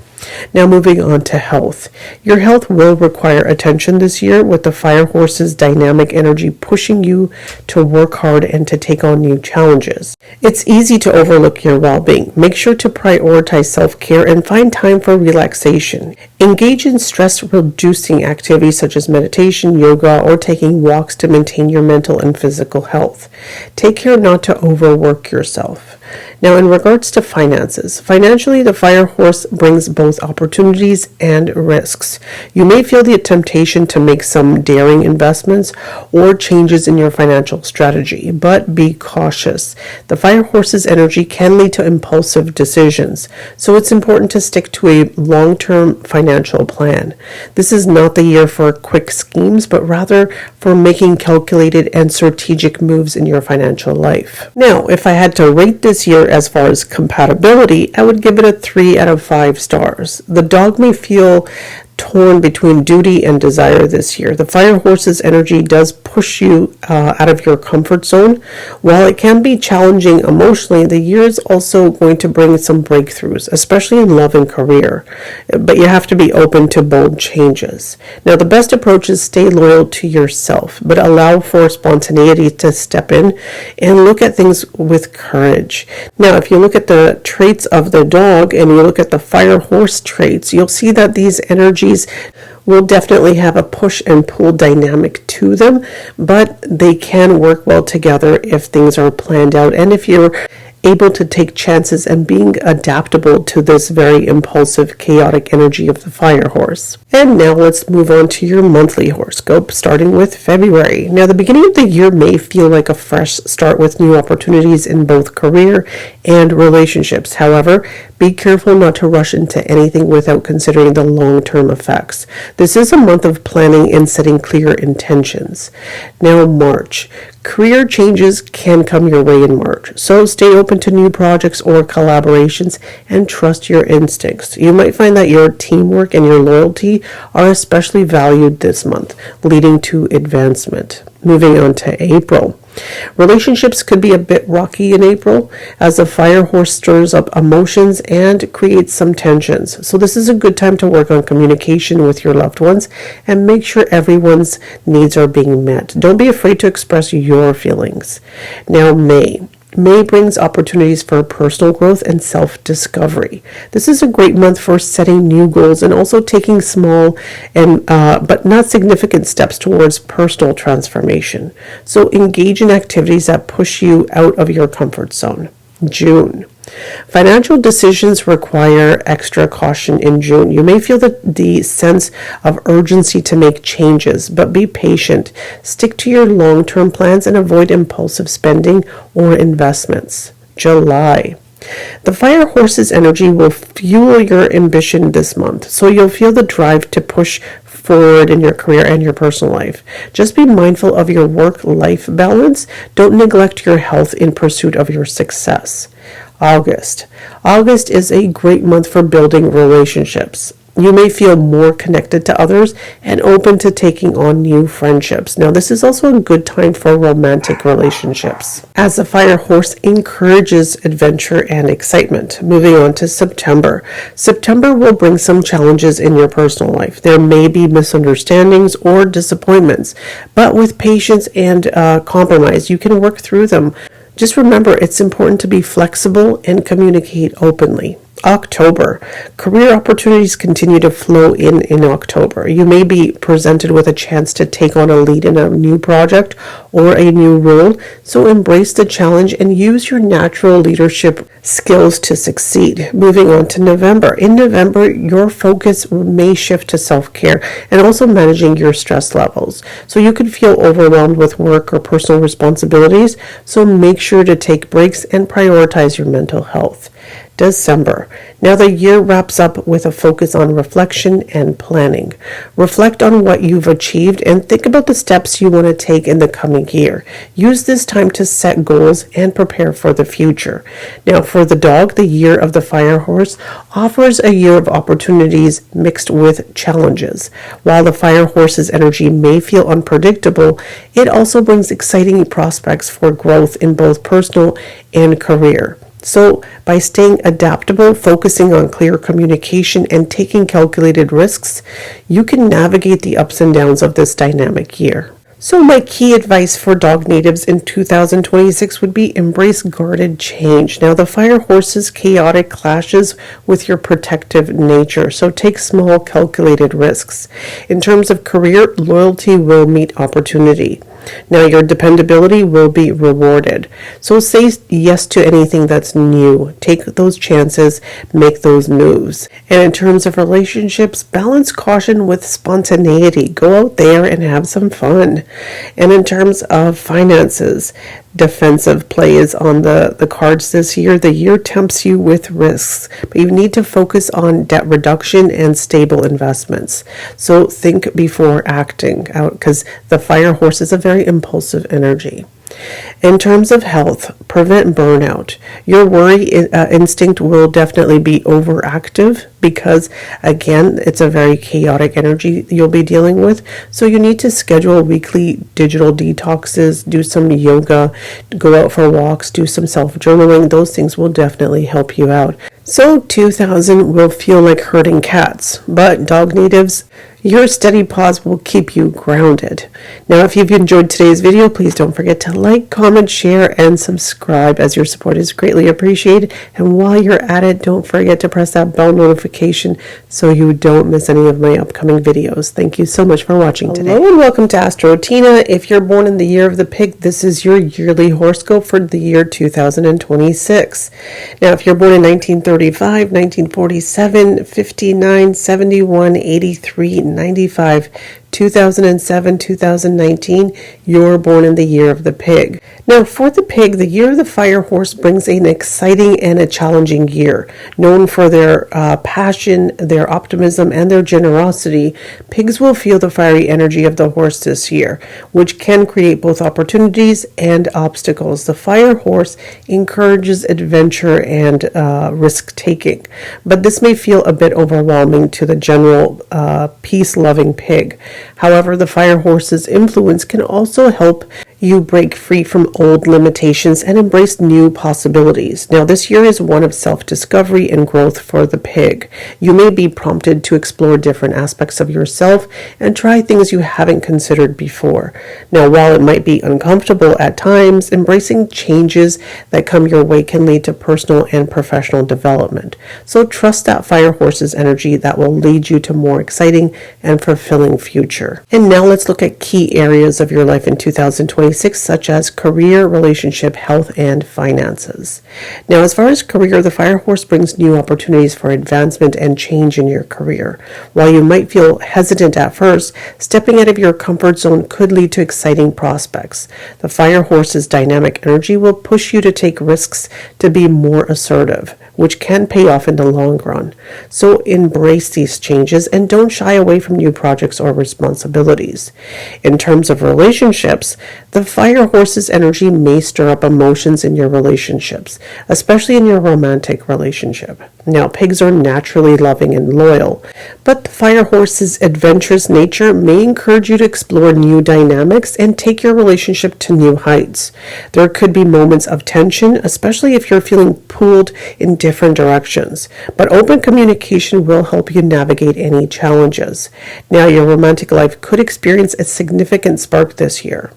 Now, moving on to health. Your health will require attention this year, with the fire horse's dynamic energy pushing you to work hard and to take on new challenges. It's easy to overlook your well-being. Make sure to prioritize self-care and find time for relaxation. Engage in stress-reducing activities such as meditation, yoga, or taking walks to maintain your mental and physical health. Take care not to overwork yourself. Now, in regards to finances, financially, the fire horse brings both opportunities and risks. You may feel the temptation to make some daring investments or changes in your financial strategy, but be cautious. The fire horse's energy can lead to impulsive decisions, so it's important to stick to a long-term financial plan. This is not the year for quick schemes, but rather for making calculated and strategic moves in your financial life. Now, if I had to rate this year as far as compatibility, I would give it a 3 out of 5 stars. The dog may feel torn between duty and desire this year. The fire horse's energy does push you out of your comfort zone. While it can be challenging emotionally, the year is also going to bring some breakthroughs, especially in love and career. But you have to be open to bold changes. Now, the best approach is stay loyal to yourself, but allow for spontaneity to step in and look at things with courage. Now, if you look at the traits of the dog and you look at the fire horse traits, you'll see that these energies will definitely have a push and pull dynamic to them, but they can work well together if things are planned out and if you're able to take chances and being adaptable to this very impulsive, chaotic energy of the fire horse. And now let's move on to your monthly horoscope, starting with February. Now, the beginning of the year may feel like a fresh start with new opportunities in both career and relationships. However, be careful not to rush into anything without considering the long-term effects. This is a month of planning and setting clear intentions. Now, March. Career changes can come your way in March, so stay open to new projects or collaborations and trust your instincts. You might find that your teamwork and your loyalty are especially valued this month, leading to advancement. Moving on to April. Relationships could be a bit rocky in April as the fire horse stirs up emotions and creates some tensions. So this is a good time to work on communication with your loved ones and make sure everyone's needs are being met. Don't be afraid to express your feelings. Now, May. May brings opportunities for personal growth and self-discovery. This is a great month for setting new goals and also taking small and but not significant steps towards personal transformation. So engage in activities that push you out of your comfort zone. June. Financial decisions require extra caution in June. You may feel the sense of urgency to make changes, but be patient. Stick to your long-term plans and avoid impulsive spending or investments. July. The fire horse's energy will fuel your ambition this month, so you'll feel the drive to push forward in your career and your personal life. Just be mindful of your work-life balance. Don't neglect your health in pursuit of your success. August. August is a great month for building relationships. You may feel more connected to others and open to taking on new friendships. Now, this is also a good time for romantic relationships, as the fire horse encourages adventure and excitement. Moving on to September. September will bring some challenges in your personal life. There may be misunderstandings or disappointments, but with patience and compromise, you can work through them. Just remember, it's important to be flexible and communicate openly. October. Career opportunities continue to flow in October. You may be presented with a chance to take on a lead in a new project or a new role, so embrace the challenge and use your natural leadership skills to succeed. Moving on to November. In November, your focus may shift to self-care and also managing your stress levels. So you could feel overwhelmed with work or personal responsibilities, so make sure to take breaks and prioritize your mental health. December. Now the year wraps up with a focus on reflection and planning. Reflect on what you've achieved and think about the steps you want to take in the coming year. Use this time to set goals and prepare for the future. Now for the dog, the year of the fire horse offers a year of opportunities mixed with challenges. While the fire horse's energy may feel unpredictable, it also brings exciting prospects for growth in both personal and career. So by staying adaptable, focusing on clear communication, and taking calculated risks, you can navigate the ups and downs of this dynamic year. So my key advice for dog natives in 2026 would be embrace guarded change. Now the fire horse's chaotic clashes with your protective nature, so take small calculated risks. In terms of career, loyalty will meet opportunity. Now your dependability will be rewarded. So say yes to anything that's new. Take those chances, make those moves. And in terms of relationships, balance caution with spontaneity. Go out there and have some fun. And in terms of finances, defensive play is on the cards this year. The year tempts you with risks, but you need to focus on debt reduction and stable investments. So think before acting out, because the fire horse is a very impulsive energy. In terms of health, prevent burnout. Your worry instinct will definitely be overactive because, again, it's a very chaotic energy you'll be dealing with. So you need to schedule weekly digital detoxes, do some yoga, go out for walks, do some self-journaling. Those things will definitely help you out. So 2000 will feel like herding cats, but dog natives, Your steady pause will keep you grounded. Now, if you've enjoyed today's video, please don't forget to like, comment, share, and subscribe, as your support is greatly appreciated. And while you're at it, don't forget to press that bell notification so you don't miss any of my upcoming videos. Thank you so much for watching today. Hello and welcome to AstroTeena. If you're born in the year of the pig, this is your yearly horoscope for the year 2026. Now, if you're born in 1935, 1947, 59, 71, 83, 95, 2007, 2019, you're born in the year of the pig. Now, for the pig, the year of the fire horse brings an exciting and a challenging year. Known for their passion, their optimism, and their generosity, pigs will feel the fiery energy of the horse this year, which can create both opportunities and obstacles. The fire horse encourages adventure and risk-taking, but this may feel a bit overwhelming to the general peace-loving pig. However, the fire horse's influence can also help you break free from old limitations and embrace new possibilities. Now, this year is one of self-discovery and growth for the pig. You may be prompted to explore different aspects of yourself and try things you haven't considered before. Now, while it might be uncomfortable at times, embracing changes that come your way can lead to personal and professional development. So trust that fire horse's energy that will lead you to more exciting and fulfilling future. And now let's look at key areas of your life in 2026, such as career, relationship, health, and finances. Now, as far as career, the fire horse brings new opportunities for advancement and change in your career. While you might feel hesitant at first, stepping out of your comfort zone could lead to exciting prospects. The fire horse's dynamic energy will push you to take risks, to be more assertive, which can pay off in the long run. So embrace these changes and don't shy away from new projects or responsibilities. In terms of relationships, the fire horse's energy may stir up emotions in your relationships, especially in your romantic relationship. Now, pigs are naturally loving and loyal, but the fire horse's adventurous nature may encourage you to explore new dynamics and take your relationship to new heights. There could be moments of tension, especially if you're feeling pulled in different directions, but open communication will help you navigate any challenges. Now, your romantic life could experience a significant spark this year.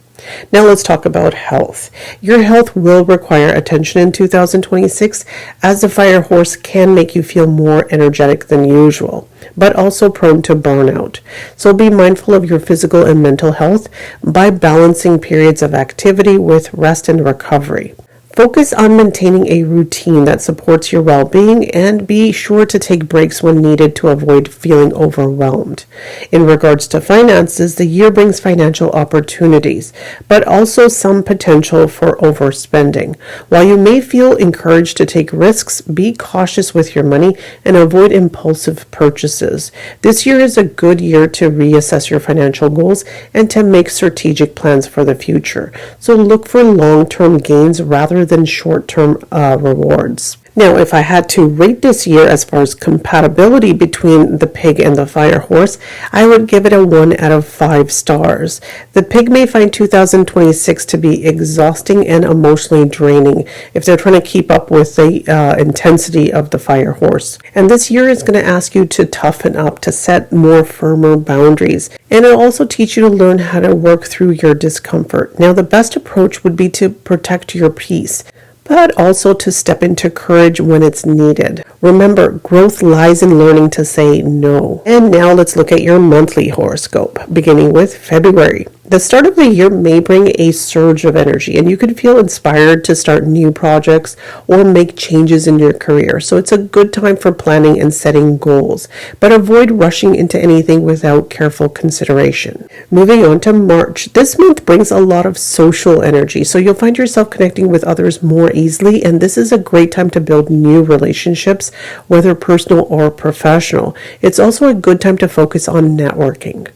Now let's talk about health. Your health will require attention in 2026, as the fire horse can make you feel more energetic than usual, but also prone to burnout. So be mindful of your physical and mental health by balancing periods of activity with rest and recovery. Focus on maintaining a routine that supports your well-being and be sure to take breaks when needed to avoid feeling overwhelmed. In regards to finances, the year brings financial opportunities, but also some potential for overspending. While you may feel encouraged to take risks, be cautious with your money and avoid impulsive purchases. This year is a good year to reassess your financial goals and to make strategic plans for the future. So look for long-term gains rather than short-term rewards. Now, if I had to rate this year as far as compatibility between the pig and the fire horse, I would give it a 1 out of 5 stars. The pig may find 2026 to be exhausting and emotionally draining if they're trying to keep up with the intensity of the fire horse. And this year is going to ask you to toughen up, to set more firmer boundaries. And it'll also teach you to learn how to work through your discomfort. Now, the best approach would be to protect your peace, but also to step into courage when it's needed. Remember, growth lies in learning to say no. And now let's look at your monthly horoscope, beginning with February. The start of the year may bring a surge of energy, and you could feel inspired to start new projects or make changes in your career. So it's a good time for planning and setting goals, but avoid rushing into anything without careful consideration. Moving on to March. This month brings a lot of social energy, so you'll find yourself connecting with others more easily, and this is a great time to build new relationships, whether personal or professional. It's also a good time to focus on networking.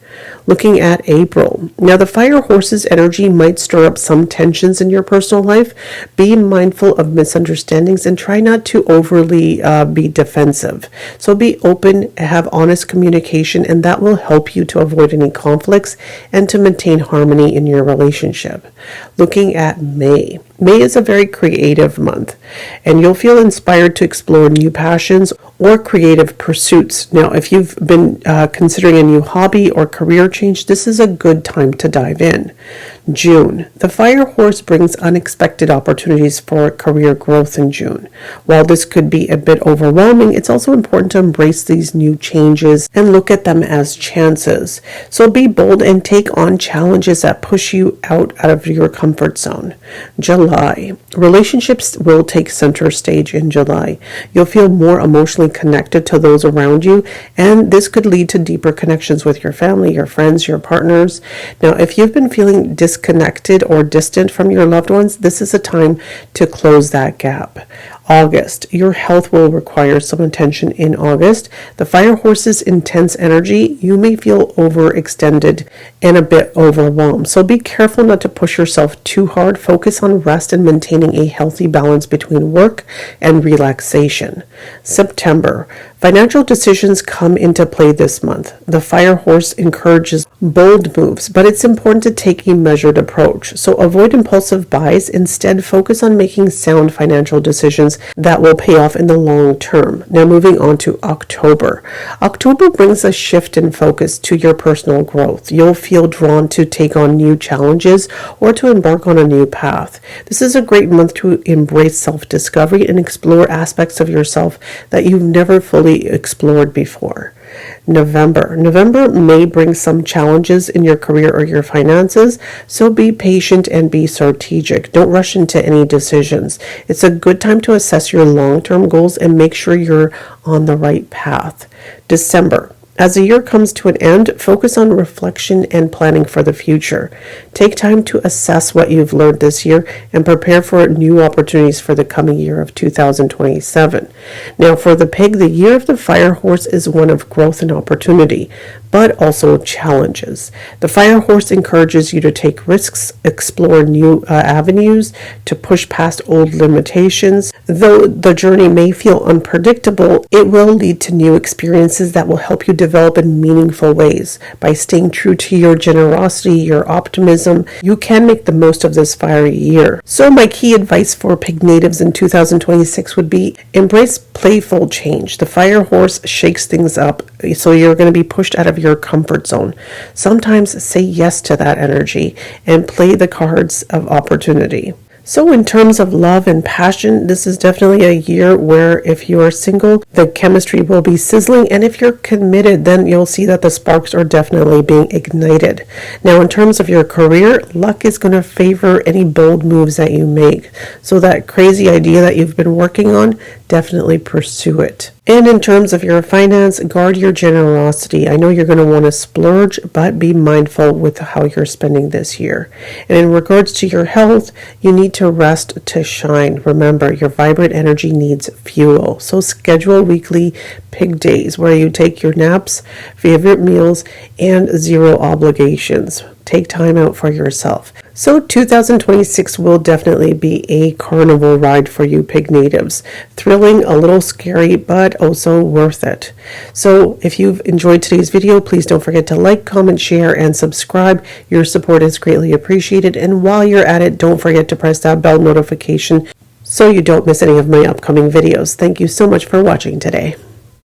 Looking at April. Now, the fire horse's energy might stir up some tensions in your personal life. Be mindful of misunderstandings and try not to overly be defensive. So be open, have honest communication, and that will help you to avoid any conflicts and to maintain harmony in your relationship. Looking at May. May is a very creative month, and you'll feel inspired to explore new passions or creative pursuits. Now, if you've been considering a new hobby or career change, this is a good time to dive in. June. The fire horse brings unexpected opportunities for career growth in June. While this could be a bit overwhelming, it's also important to embrace these new changes and look at them as chances. So be bold and take on challenges that push you out of your comfort zone. July. Relationships will take center stage in July. You'll feel more emotionally connected to those around you, and this could lead to deeper connections with your family, your friends, your partners. Now, if you've been feeling disconnected or distant from your loved ones, this is a time to close that gap. August. Your health will require some attention in August. The fire horse's intense energy, you may feel overextended and a bit overwhelmed. So be careful not to push yourself too hard. Focus on rest and maintaining a healthy balance between work and relaxation. September. Financial decisions come into play this month. The fire horse encourages bold moves, but it's important to take a measured approach. So avoid impulsive buys. Instead, focus on making sound financial decisions that will pay off in the long term. Now moving on to October. October brings a shift in focus to your personal growth. You'll feel drawn to take on new challenges or to embark on a new path. This is a great month to embrace self-discovery and explore aspects of yourself that you've never fully explored before. November. November may bring some challenges in your career or your finances, so be patient and be strategic. Don't rush into any decisions. It's a good time to assess your long-term goals and make sure you're on the right path. December. As the year comes to an end, focus on reflection and planning for the future. Take time to assess what you've learned this year and prepare for new opportunities for the coming year of 2027. Now, for the pig, the year of the fire horse is one of growth and opportunity, but also challenges. The fire horse encourages you to take risks, explore new avenues, to push past old limitations. Though the journey may feel unpredictable, it will lead to new experiences that will help you develop in meaningful ways. By staying true to your generosity, your optimism, you can make the most of this fiery year. So my key advice for pig natives in 2026 would be embrace playful change. The fire horse shakes things up, so you're going to be pushed out of your comfort zone. Sometimes say yes to that energy and play the cards of opportunity. So in terms of love and passion, this is definitely a year where if you are single, the chemistry will be sizzling. And if you're committed, then you'll see that the sparks are definitely being ignited. Now, in terms of your career, luck is going to favor any bold moves that you make. So that crazy idea that you've been working on, definitely pursue it. And in terms of your finance, guard your generosity. I know you're going to want to splurge, but be mindful with how you're spending this year. And in regards to your health, you need to rest to shine. Remember, your vibrant energy needs fuel. So schedule weekly pig days where you take your naps, favorite meals, and zero obligations. Take time out for yourself. So 2026 will definitely be a carnival ride for you pig natives. Thrilling, a little scary, but also worth it. So if you've enjoyed today's video, please don't forget to like, comment, share, and subscribe. Your support is greatly appreciated. And while you're at it, don't forget to press that bell notification so you don't miss any of my upcoming videos. Thank you so much for watching today.